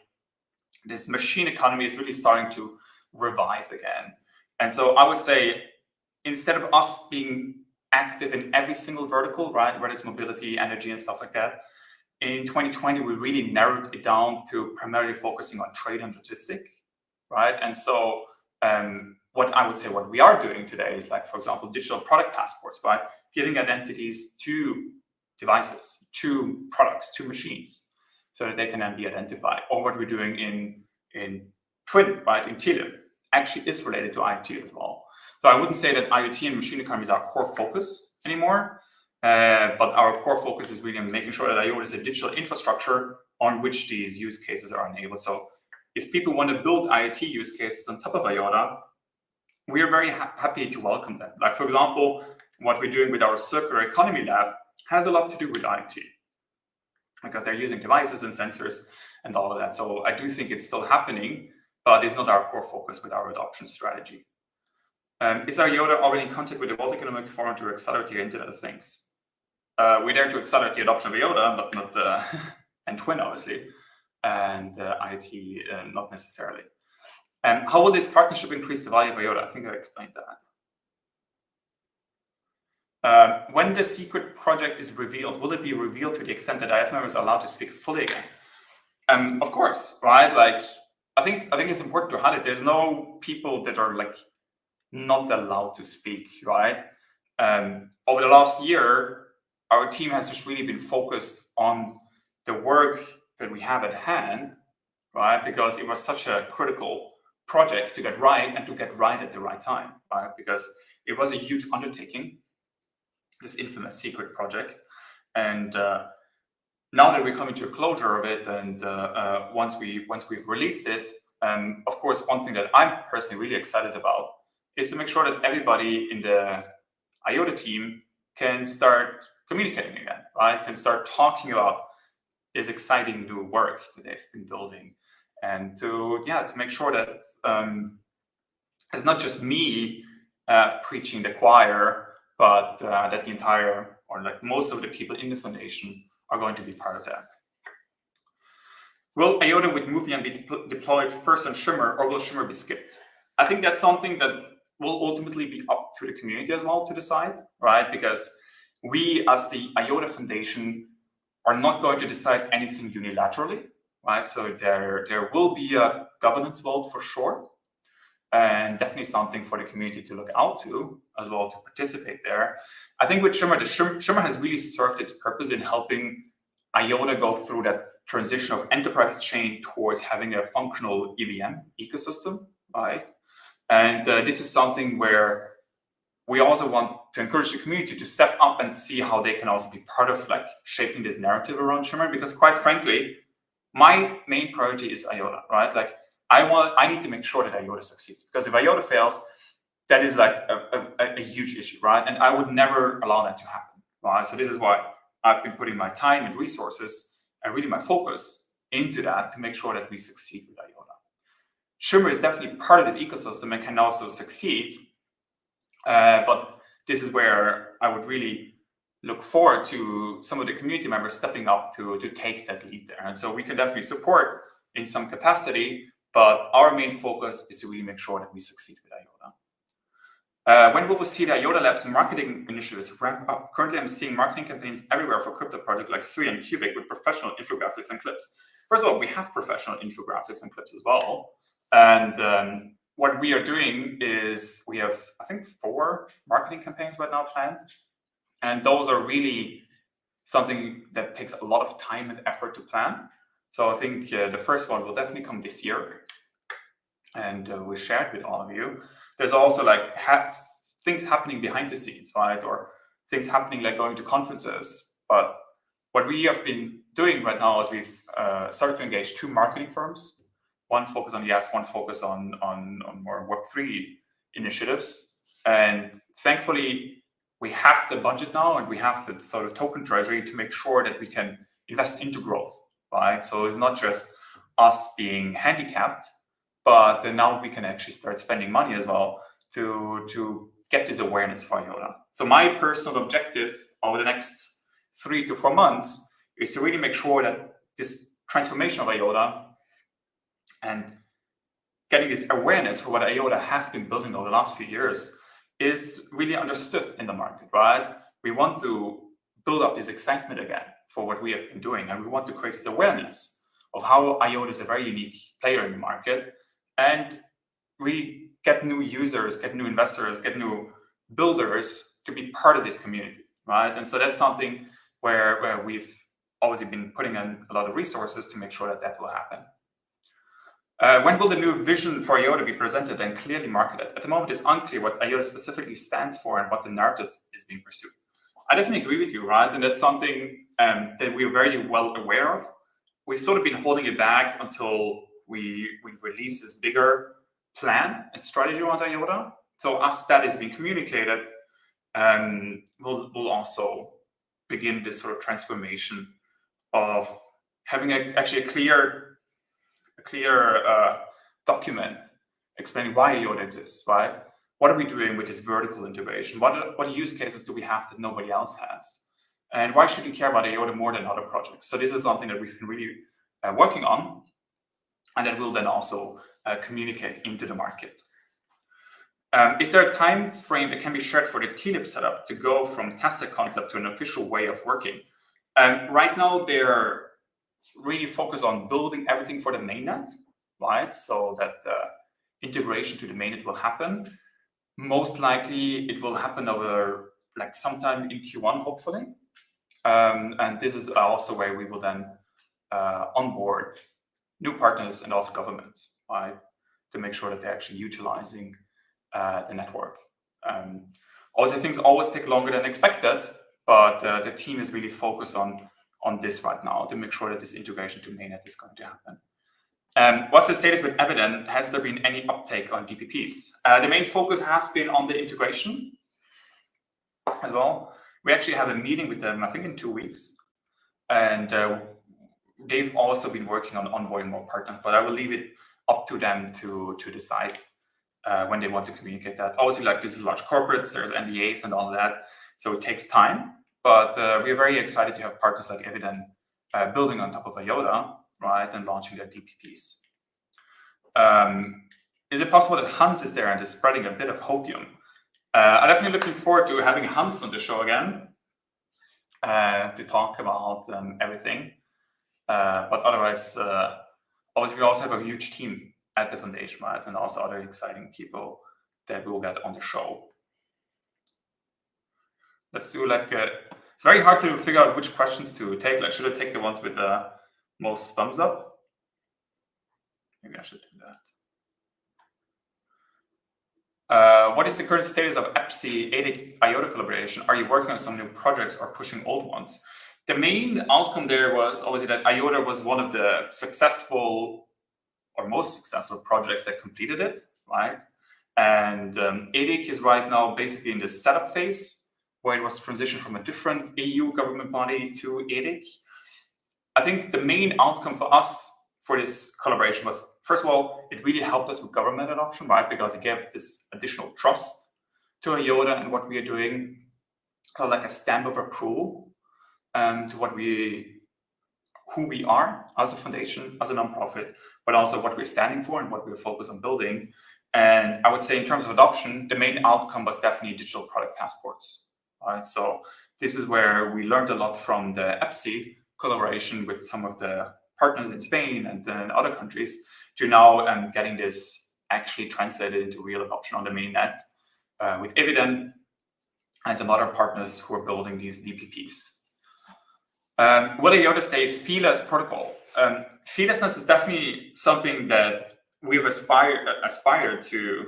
this machine economy is really starting to revive again. And so I would say, instead of us being active in every single vertical, right, whether it's mobility, energy, and stuff like that, in 2020, we really narrowed it down to primarily focusing on trade and logistics, right? And so what I would say what we are doing today is, like, for example, digital product passports, right? Giving identities to devices, to products, to machines, so that they can then be identified. Or what we're doing in Twin, right, in Tele, actually is related to IoT as well. So I wouldn't say that IoT and machine economy is our core focus anymore, but our core focus is really on making sure that IOTA is a digital infrastructure on which these use cases are enabled. So if people want to build IoT use cases on top of IOTA, we are very happy to welcome them. Like, for example, what we're doing with our circular economy lab has a lot to do with IoT, because they're using devices and sensors and all of that. So I do think it's still happening, but it's not our core focus with our adoption strategy. Is IOTA already in contact with the World Economic Forum to accelerate the Internet of Things? We're there to accelerate the adoption of IOTA, but not and Twin, obviously, and IoT not necessarily. How will this partnership increase the value of IOTA? I think I explained that. When the secret project is revealed, will it be revealed to the extent that IF members are allowed to speak fully again? Of course, right? Like, I think it's important to highlight there's no people that are like not allowed to speak, right? Over the last year, our team has just really been focused on the work that we have at hand, right? Because it was such a critical project to get right, and to get right at the right time, right? Because it was a huge undertaking, this infamous secret project. And now that we're coming to a closure of it, and once we've released it, of course, one thing that I'm personally really excited about is to make sure that everybody in the IOTA team can start communicating again, right? Can start talking about this exciting new work that they've been building, and to make sure that it's not just me preaching the choir, but that the entire, or like most of the people in the foundation are going to be part of that. Will IOTA with Movement be deployed first on Schiener, or will Schiener be skipped? I think that's something that will ultimately be up to the community as well to decide, right? Because we, as the IOTA Foundation, are not going to decide anything unilaterally, right? So there will be a governance vote for sure, and definitely something for the community to look out to as well, to participate there. I think with Schiener, Schiener has really served its purpose in helping IOTA go through that transition of enterprise chain towards having a functional EVM ecosystem, right? And this is something where we also want to encourage the community to step up and see how they can also be part of like shaping this narrative around Schiener. Because quite frankly, my main priority is IOTA, right? Like I need to make sure that IOTA succeeds, because if IOTA fails, that is like a huge issue, right? And I would never allow that to happen, right? So this is why I've been putting my time and resources and really my focus into that to make sure that we succeed with IOTA. Schiener is definitely part of this ecosystem and can also succeed, but this is where I would really look forward to some of the community members stepping up to take that lead there. And so we can definitely support in some capacity, but our main focus is to really make sure that we succeed with IOTA. When will we see the IOTA Labs marketing initiatives ramp up? Currently, I'm seeing marketing campaigns everywhere for crypto projects like Sui and Cubic with professional infographics and clips. First of all, we have professional infographics and clips as well. And what we are doing is we have, I think, 4 marketing campaigns right now planned. And those are really something that takes a lot of time and effort to plan. So I think the first one will definitely come this year, and we'll share it with all of you. There's also like things happening behind the scenes, right? Or things happening like going to conferences. But what we have been doing right now is we've started to engage 2 marketing firms. One focus on yes, one focus on more Web3 initiatives. And thankfully, we have the budget now, and we have the sort of token treasury to make sure that we can invest into growth, right? So it's not just us being handicapped, but then now we can actually start spending money as well to get this awareness for IOTA. So my personal objective over the next 3 to 4 months is to really make sure that this transformation of IOTA and getting this awareness for what IOTA has been building over the last few years is really understood in the market, right? We want to build up this excitement again for what we have been doing, and we want to create this awareness of how IOTA is a very unique player in the market, and really get new users, get new investors, get new builders to be part of this community, right? And so that's something where we've obviously been putting in a lot of resources to make sure that that will happen. When will the new vision for IOTA be presented and clearly marketed? At the moment, it's unclear what IOTA specifically stands for and what the narrative is being pursued. I definitely agree with you, right? And that's something that we're very well aware of. We've sort of been holding it back until we release this bigger plan and strategy around IOTA. So as that is being communicated, we'll also begin this sort of transformation of having actually a clear document explaining why IOTA exists, right? What are we doing with this vertical integration? What use cases do we have that nobody else has? And why should we care about IOTA more than other projects? So this is something that we've been really working on, and that will then also communicate into the market. Is there a time frame that can be shared for the TLIP setup to go from tested concept to an official way of working? Right now, they're really focused on building everything for the mainnet, right? So that the integration to the mainnet will happen. Most likely, it will happen over like sometime in Q1, hopefully. And this is also where we will then onboard new partners and also governments, right, to make sure that they're actually utilizing the network. Also, things always take longer than expected, but the team is really focused on this right now to make sure that this integration to mainnet is going to happen. What's the status with Eviden? Has there been any uptake on DPPs? The main focus has been on the integration as well. We actually have a meeting with them, I think, in 2 weeks. And they've also been working on onboarding more partners, but I will leave it up to them to decide when they want to communicate that. Obviously, like, this is large corporates, there's NDAs and all of that, so it takes time. But we're very excited to have partners like Eviden building on top of IOTA, right, and launching their DPPs. Is it possible that Hans is there and is spreading a bit of hopium? I'm definitely looking forward to having Hans on the show again to talk about everything. But otherwise, obviously, we also have a huge team at the foundation, right, and also other exciting people that we'll get on the show. Let's do like it's very hard to figure out which questions to take. Like, should I take the ones with the most thumbs up? Maybe I should do that. What is the current status of EPSI ADIC IOTA collaboration? Are you working on some new projects or pushing old ones? The main outcome there was obviously that IOTA was one of the successful or most successful projects that completed it, right? And ADIC is right now basically in the setup phase, where it was transitioned from a different EU government body to ADIC. I think the main outcome for us for this collaboration was, first of all, it really helped us with government adoption, right? Because it gave this additional trust to IOTA and what we are doing, so like a stamp of approval to who we are as a foundation, as a nonprofit, but also what we're standing for and what we're focused on building. And I would say in terms of adoption, the main outcome was definitely digital product passports. Right, so this is where we learned a lot from the EPSI collaboration with some of the partners in Spain and then other countries to now getting this actually translated into real adoption on the mainnet with Eviden and some other partners who are building these DPPs. Will IOTA stay feeless protocol? Feelessness is definitely something that we've aspired to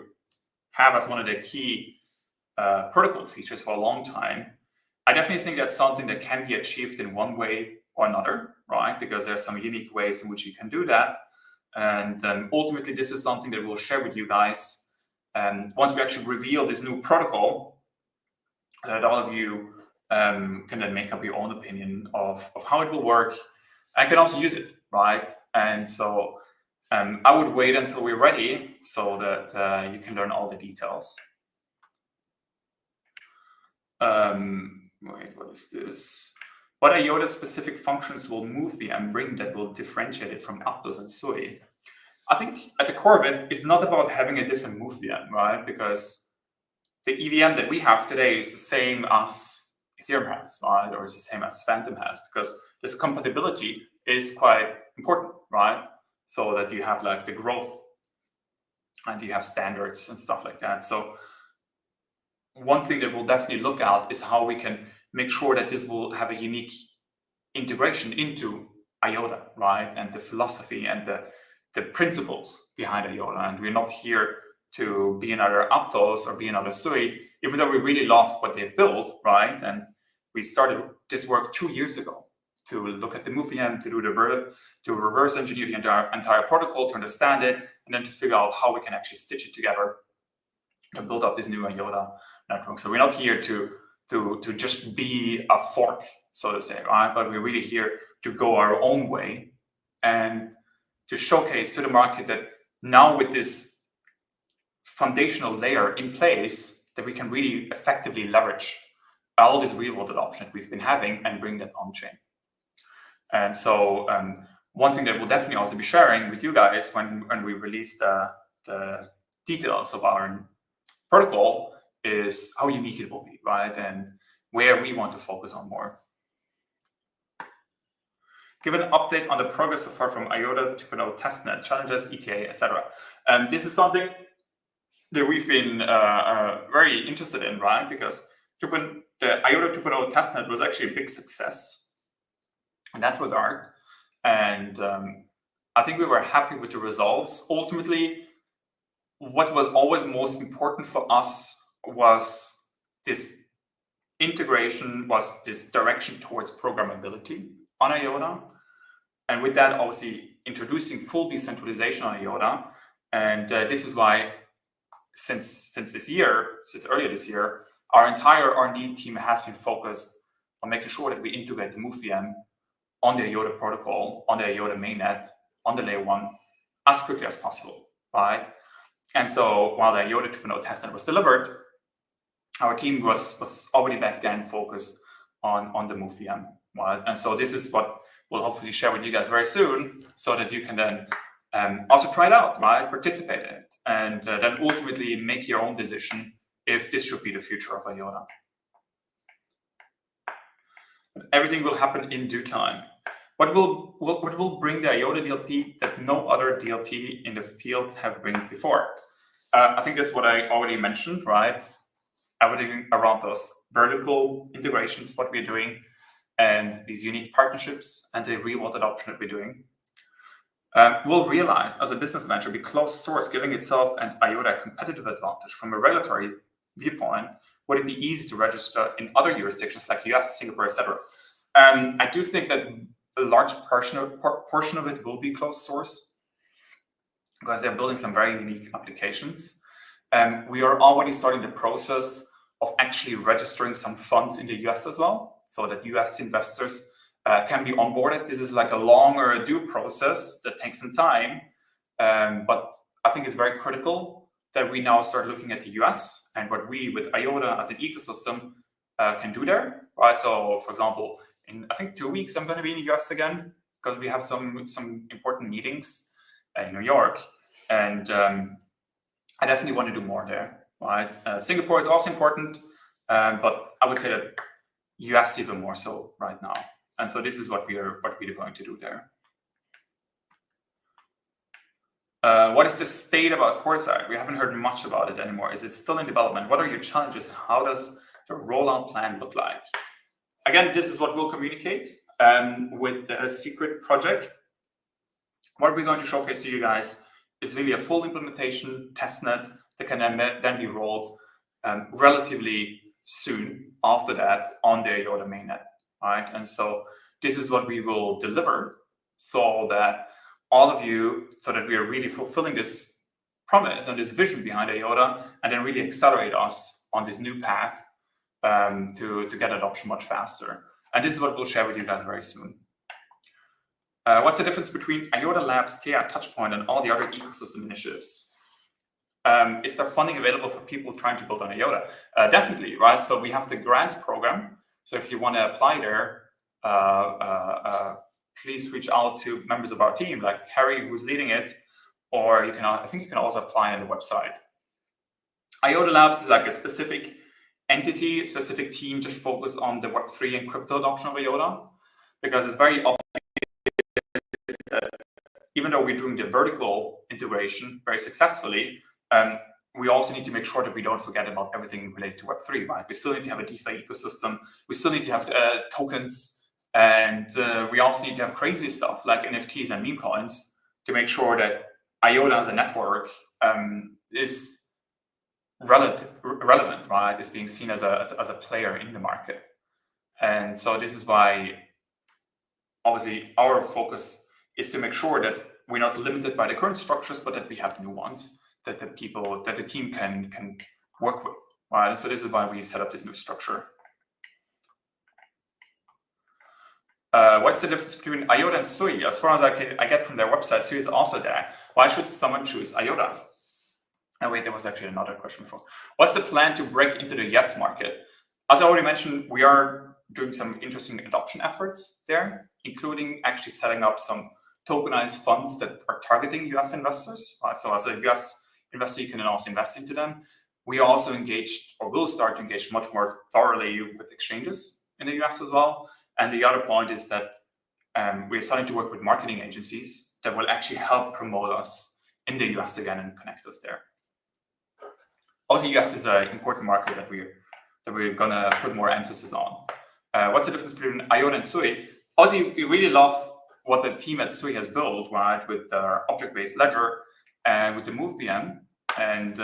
have as one of the key protocol features for a long time. I definitely think that's something that can be achieved in one way or another, right? Because there's some unique ways in which you can do that. And ultimately, this is something that we'll share with you guys. And once we actually reveal this new protocol, that all of you can then make up your own opinion of how it will work. I can also use it, right? And so I would wait until we're ready so that you can learn all the details. Wait, what is this? What IOTA specific functions will MoveVM bring that will differentiate it from Aptos and SUI? I think at the core of it, it's not about having a different MoveVM, right? Because the EVM that we have today is the same as Ethereum has, right? Or it's the same as Phantom has, because this compatibility is quite important, right? So that you have like the growth and you have standards and stuff like that. So one thing that we'll definitely look at is how we can make sure that this will have a unique integration into IOTA, right? And the philosophy and the principles behind IOTA. And we're not here to be another Aptos or be another SUI, even though we really love what they've built, right? And we started this work 2 years ago to look at the MoveVM, to reverse engineer the entire protocol, to understand it, and then to figure out how we can actually stitch it together to build up this new IOTA network. So we're not here to just be a fork, so to say, right? But we're really here to go our own way and to showcase to the market that now with this foundational layer in place, that we can really effectively leverage all this real-world adoption that we've been having and bring that on-chain. And so one thing that we'll definitely also be sharing with you guys when we release the details of our protocol is how unique it will be, right? And where we want to focus on more. Give an update on the progress so far from IOTA 2.0 testnet, challenges, ETA, etc. This is something that we've been very interested in, right? Because the IOTA 2.0 testnet was actually a big success in that regard. And I think we were happy with the results. Ultimately, what was always most important for us was this integration, was this direction towards programmability on IOTA. And with that, obviously, introducing full decentralization on IOTA. And this is why, since earlier this year, our entire R&D team has been focused on making sure that we integrate the MoveVM on the IOTA protocol, on the IOTA mainnet, on the layer 1, as quickly as possible, right? And so while the IOTA 2.0 testnet was delivered, our team was already back then focused on the MoveVM, right? And so this is what we'll hopefully share with you guys very soon, so that you can then also try it out, right? Participate in it, and then ultimately make your own decision if this should be the future of IOTA. Everything will happen in due time. What will bring the IOTA DLT that no other DLT in the field have bring before? I think that's what I already mentioned, right? Everything around those vertical integrations, what we're doing, and these unique partnerships and the real-world adoption that we're doing. We'll realize as a business venture, be closed source, giving itself an IOTA competitive advantage from a regulatory viewpoint. Would it be easy to register in other jurisdictions like US, Singapore, etc.? I do think that a large portion of it will be closed source, because they're building some very unique applications. We are already starting the process of actually registering some funds in the US as well, so that US investors can be onboarded. This is like a longer due process that takes some time, but I think it's very critical that we now start looking at the US and what we, with IOTA as an ecosystem, can do there, right? So, for example, in I think 2 weeks, I'm going to be in the US again, because we have some important meetings in New York, and I definitely want to do more there, right? Singapore is also important, but I would say that US even more so right now. And so this is what we're going to do there. What is the state about Coreside? We haven't heard much about it anymore. Is it still in development? What are your challenges? How does the rollout plan look like? Again, this is what we'll communicate with the secret project. What we're going to showcase to you guys is really a full implementation testnet that can then be rolled relatively soon after that on the IOTA mainnet, right? And so this is what we will deliver, so that all of you, so that we are really fulfilling this promise and this vision behind IOTA, and then really accelerate us on this new path to get adoption much faster. And this is what we'll share with you guys very soon. What's the difference between IOTA Labs, TEA, Touchpoint, and all the other ecosystem initiatives? Is there funding available for people trying to build on IOTA? Definitely, right? So we have the grants program. So if you want to apply there, please reach out to members of our team, like Harry, who's leading it, or you can, I think you can also apply on the website. IOTA Labs is like a specific entity, a specific team just focused on the Web3 and crypto adoption of IOTA, because it's very obvious that even though we're doing the vertical integration very successfully, we also need to make sure that we don't forget about everything related to Web3, right? We still need to have a DeFi ecosystem. We still need to have tokens, and we also need to have crazy stuff like NFTs and meme coins to make sure that IOTA as a network is relevant, right? Is being seen as a player in the market. And so this is why, obviously, our focus is to make sure that we're not limited by the current structures, but that we have new ones that the team can work with, right? And so this is why we set up this new structure. What's the difference between IOTA and SUI? As far as I get from their website, SUI is also there. Why should someone choose IOTA? Oh wait, there was actually another question before. What's the plan to break into the yes market? As I already mentioned, we are doing some interesting adoption efforts there, including actually setting up some tokenized funds that are targeting US investors. Right? So as a US investor, you can then also invest into them. We are also engaged, or will start to engage much more thoroughly with exchanges in the US as well. And the other point is that we're starting to work with marketing agencies that will actually help promote us in the US again and connect us there. Also, US is an important market that that we're gonna put more emphasis on. What's the difference between IOTA and SUI? Obviously, we really love what the team at SUI has built, right, with their object-based ledger and with the Move VM. And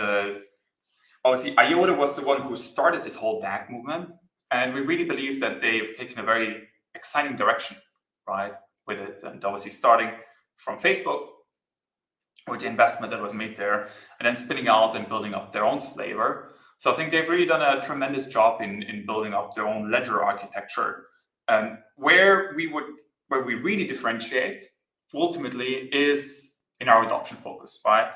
obviously, IOTA was the one who started this whole DAG movement. And we really believe that they've taken a very exciting direction, right, with it. And obviously, starting from Facebook, with the investment that was made there, and then spinning out and building up their own flavor. So I think they've really done a tremendous job in building up their own ledger architecture. Where we really differentiate ultimately is in our adoption focus, right?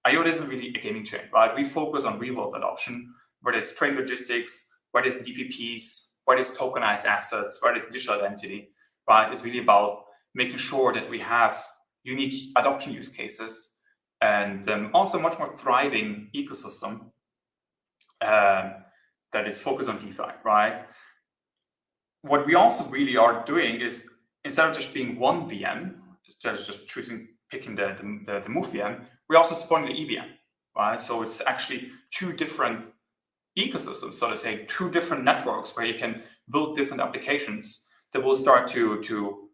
IOTA isn't really a gaming chain, right? We focus on real world adoption, whether it's trade logistics, whether it's DPPs, whether it's tokenized assets, whether it's digital identity, right? It's really about making sure that we have unique adoption use cases and also much more thriving ecosystem that is focused on DeFi, right? What we also really are doing is, instead of just being one VM, just picking the Move VM, we're also supporting the EVM, right? So it's actually two different ecosystems, so to say, two different networks where you can build different applications that will start to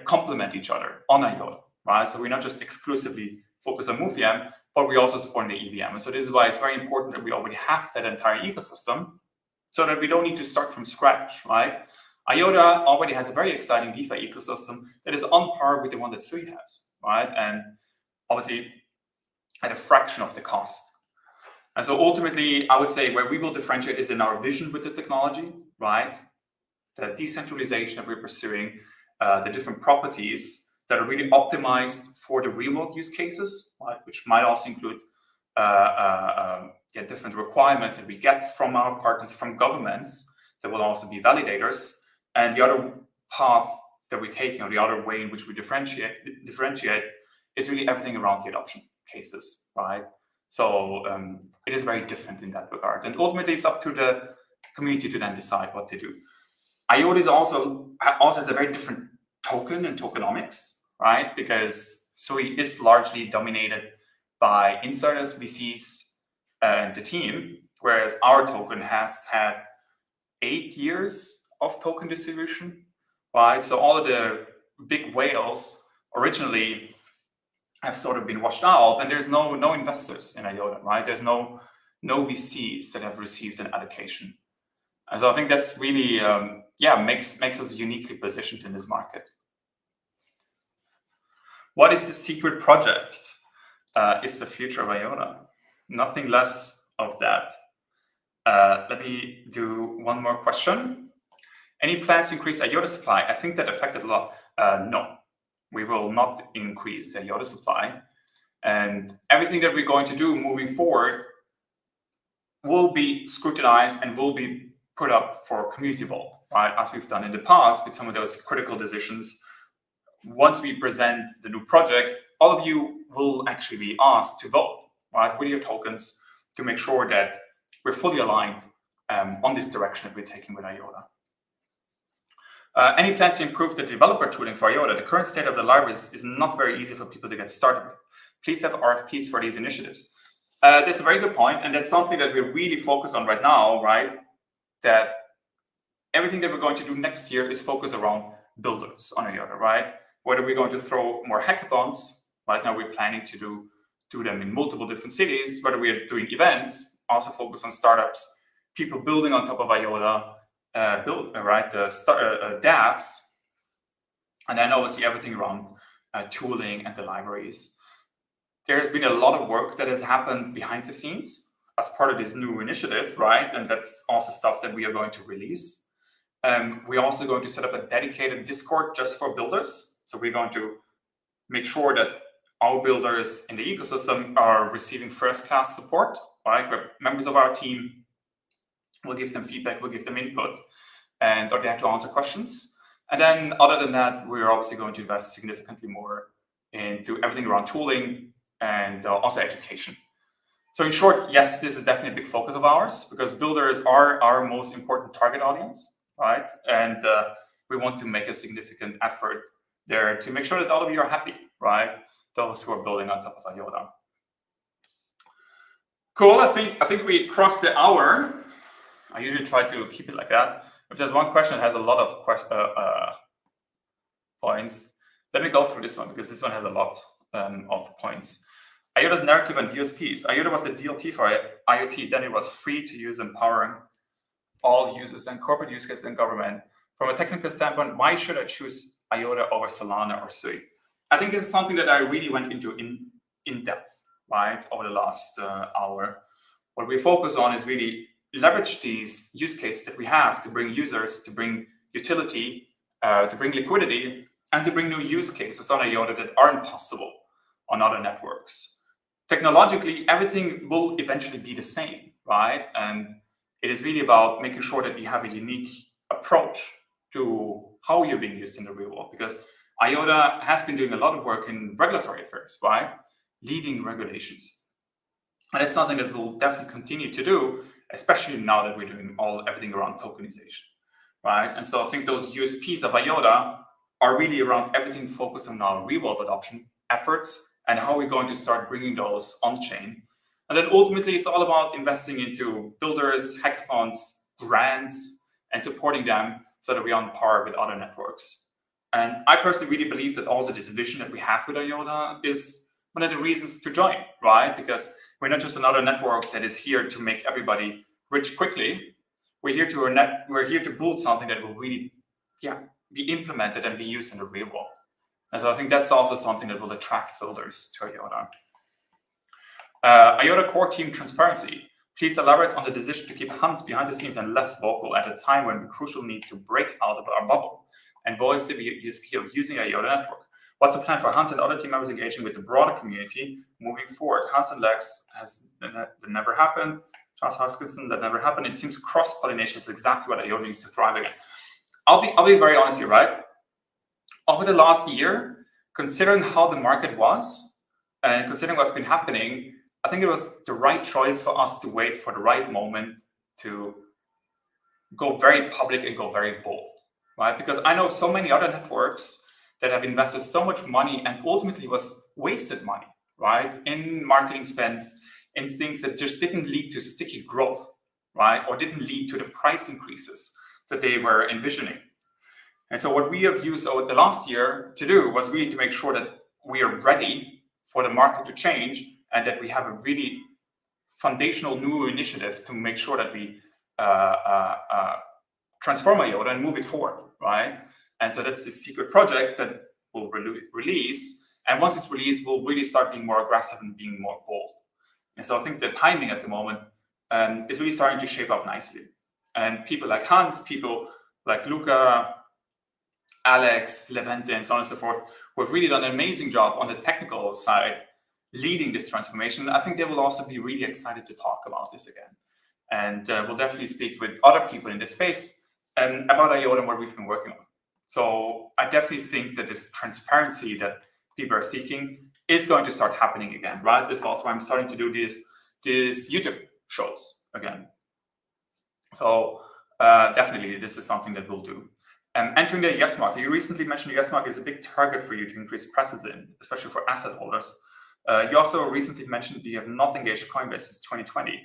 complement each other on IOTA, right? So we're not just exclusively focused on Move VM, but we also support the EVM. And so this is why it's very important that we already have that entire ecosystem so that we don't need to start from scratch, right? IOTA already has a very exciting DeFi ecosystem that is on par with the one that SUI has, right? And obviously at a fraction of the cost. And so ultimately, I would say where we will differentiate is in our vision with the technology, right? The decentralization that we're pursuing, the different properties that are really optimized for the real-world use cases, right? Which might also include different requirements that we get from our partners, from governments that will also be validators. And the other path that we're taking, or the other way in which we differentiate is really everything around the adoption cases, right? So it is very different in that regard. And ultimately, it's up to the community to then decide what to do. IOTA is also has a very different token and tokenomics, right? Because SUI is largely dominated by insiders, VCs, and the team, whereas our token has had 8 years of token distribution, right? So all of the big whales originally have sort of been washed out, and there's no investors in IOTA, right? There's no VCs that have received an allocation. And so I think that's really, makes us uniquely positioned in this market. What is the secret project? It's the future of IOTA. Nothing less of that. Let me do one more question. Any plans to increase IOTA supply? I think that affected a lot. No, we will not increase the IOTA supply. And everything that we're going to do moving forward will be scrutinized and will be put up for community vote, right? As we've done in the past with some of those critical decisions. Once we present the new project, all of you will actually be asked to vote, right, with your tokens to make sure that we're fully aligned on this direction that we're taking with IOTA. Any plans to improve the developer tooling for IOTA? The current state of the library is not very easy for people to get started with. Please have RFPs for these initiatives. That's a very good point, and that's something that we're really focused on right now, right? That everything that we're going to do next year is focused around builders on IOTA, right? Whether we're going to throw more hackathons, right now we're planning to do them in multiple different cities, whether we're doing events, also focus on startups, people building on top of IOTA, dApps, and then obviously everything around tooling and the libraries. There's been a lot of work that has happened behind the scenes as part of this new initiative, right? And that's also stuff that we are going to release. We're also going to set up a dedicated Discord just for builders. So we're going to make sure that our builders in the ecosystem are receiving first-class support, right? Where members of our team will give them feedback, will give them input, and are there to answer questions. And then other than that, we're obviously going to invest significantly more into everything around tooling and also education. So in short, yes, this is definitely a big focus of ours because builders are our most important target audience, right? And we want to make a significant effort there to make sure that all of you are happy, right? Those who are building on top of IOTA. Cool. I think we crossed the hour. I usually try to keep it like that. If there's one question that has a lot of points, let me go through this one because this one has a lot of points. IOTA's narrative and USPs. IOTA was a DLT for IoT, then it was free to use, empowering all users, then corporate use cases, then government. From a technical standpoint, why should I choose IOTA over Solana or Sui? I think this is something that I really went into in depth, right, over the last hour. What we focus on is really leverage these use cases that we have to bring users, to bring utility, to bring liquidity, and to bring new use cases on IOTA that aren't possible on other networks. Technologically, everything will eventually be the same, right? And it is really about making sure that you have a unique approach to how you're being used in the real world, because IOTA has been doing a lot of work in regulatory affairs, right? Leading regulations. And it's something that we'll definitely continue to do, especially now that we're doing everything around tokenization, right? And so I think those USPs of IOTA are really around everything focused on our real world adoption efforts and how we're going to start bringing those on-chain. And then ultimately, it's all about investing into builders, hackathons, grants, and supporting them so that we're on par with other networks. And I personally really believe that also this vision that we have with IOTA is one of the reasons to join, right? Because we're not just another network that is here to make everybody rich quickly. We're here to build something that will really, be implemented and be used in the real world. And so I think that's also something that will attract builders to IOTA. IOTA core team transparency. Please elaborate on the decision to keep Hans behind the scenes and less vocal at a time when we crucially need to break out of our bubble and voice the USP of using IOTA network. What's the plan for Hans and other team members engaging with the broader community moving forward? Hans and Lex that never happened. Charles Hoskinson, that never happened. It seems cross-pollination is exactly what IOTA needs to thrive again. I'll be very honest here, right? Over the last year, considering how the market was and considering what's been happening, I think it was the right choice for us to wait for the right moment to go very public and go very bold, right? Because I know so many other networks that have invested so much money and ultimately was wasted money, right? In marketing spends, in things that just didn't lead to sticky growth, right? Or didn't lead to the price increases that they were envisioning. And so what we have used over the last year to do was really to make sure that we are ready for the market to change and that we have a really foundational new initiative to make sure that we transform IOTA and move it forward, right? And so that's the secret project that we'll release. And once it's released, we'll really start being more aggressive and being more bold. And so I think the timing at the moment is really starting to shape up nicely. And people like Hans, people like Luca, Alex, Levente, and so on and so forth, who have really done an amazing job on the technical side, leading this transformation. I think they will also be really excited to talk about this again. And we'll definitely speak with other people in this space about IOTA and what we've been working on. So I definitely think that this transparency that people are seeking is going to start happening again, right? This is also why I'm starting to do these YouTube shows again. So definitely, this is something that we'll do. Entering the yes market. You recently mentioned the yes market is a big target for you to increase presence in, especially for asset holders. You also recently mentioned you have not engaged Coinbase since 2020.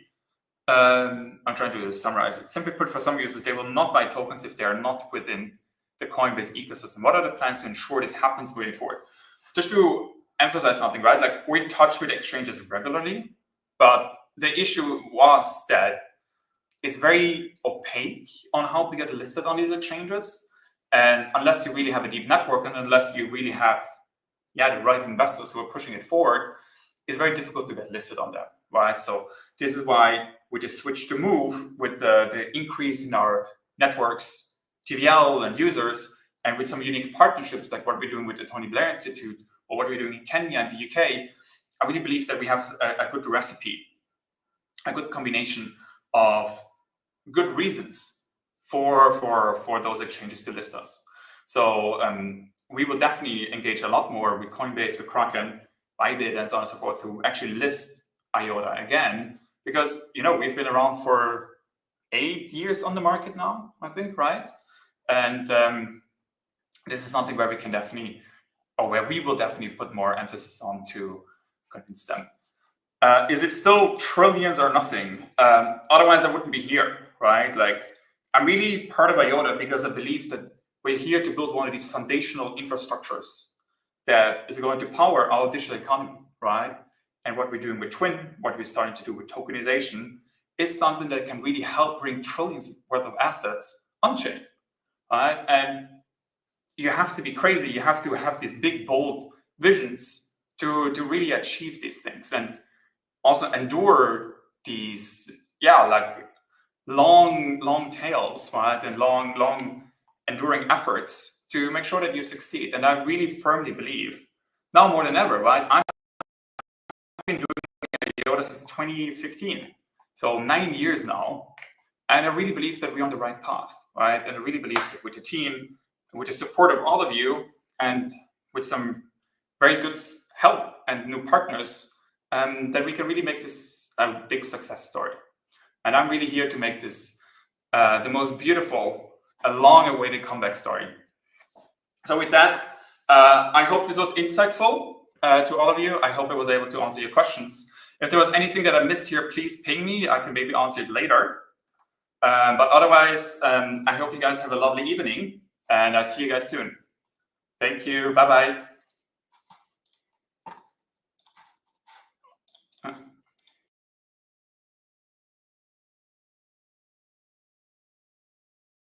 I'm trying to summarize it. Simply put, for some users, they will not buy tokens if they are not within the Coinbase ecosystem. What are the plans to ensure this happens moving forward? Just to emphasize something, right? Like, we're in touch with exchanges regularly, but the issue was that it's very opaque on how to get listed on these exchanges. And unless you really have a deep network and unless you really have the right investors who are pushing it forward, it's very difficult to get listed on them, right? So this is why we just switched to Move with the increase in our networks, TVL and users, and with some unique partnerships like what we're doing with the Tony Blair Institute or what we're doing in Kenya and the UK. I really believe that we have a good recipe, a good combination of good reasons for those exchanges to list us. So we will definitely engage a lot more with Coinbase, with Kraken, Bybit, and so on and so forth to actually list IOTA again, because we've been around for 8 years on the market now, I think, right? And this is something where we can definitely, or where we will definitely put more emphasis on to convince them. Is it still trillions or nothing? Otherwise, I wouldn't be here, right? Like, I'm really part of IOTA because I believe that we're here to build one of these foundational infrastructures that is going to power our digital economy, right? And what we're doing with Twin, what we're starting to do with tokenization, is something that can really help bring trillions worth of assets on-chain, right? And you have to be crazy. You have to have these big, bold visions to really achieve these things and also endure these, like long tails, right? And long enduring efforts to make sure that you succeed. And I really firmly believe, now more than ever, right? I've been doing IOTA since 2015, so 9 years now. And I really believe that we're on the right path, right? And I really believe that with the team, with the support of all of you, and with some very good help and new partners, that we can really make this a big success story. And I'm really here to make this the most beautiful, a long-awaited comeback story. So with that, I hope this was insightful to all of you. I hope I was able to answer your questions. If there was anything that I missed here, please ping me. I can maybe answer it later. But otherwise, I hope you guys have a lovely evening, and I'll see you guys soon. Thank you. Bye-bye.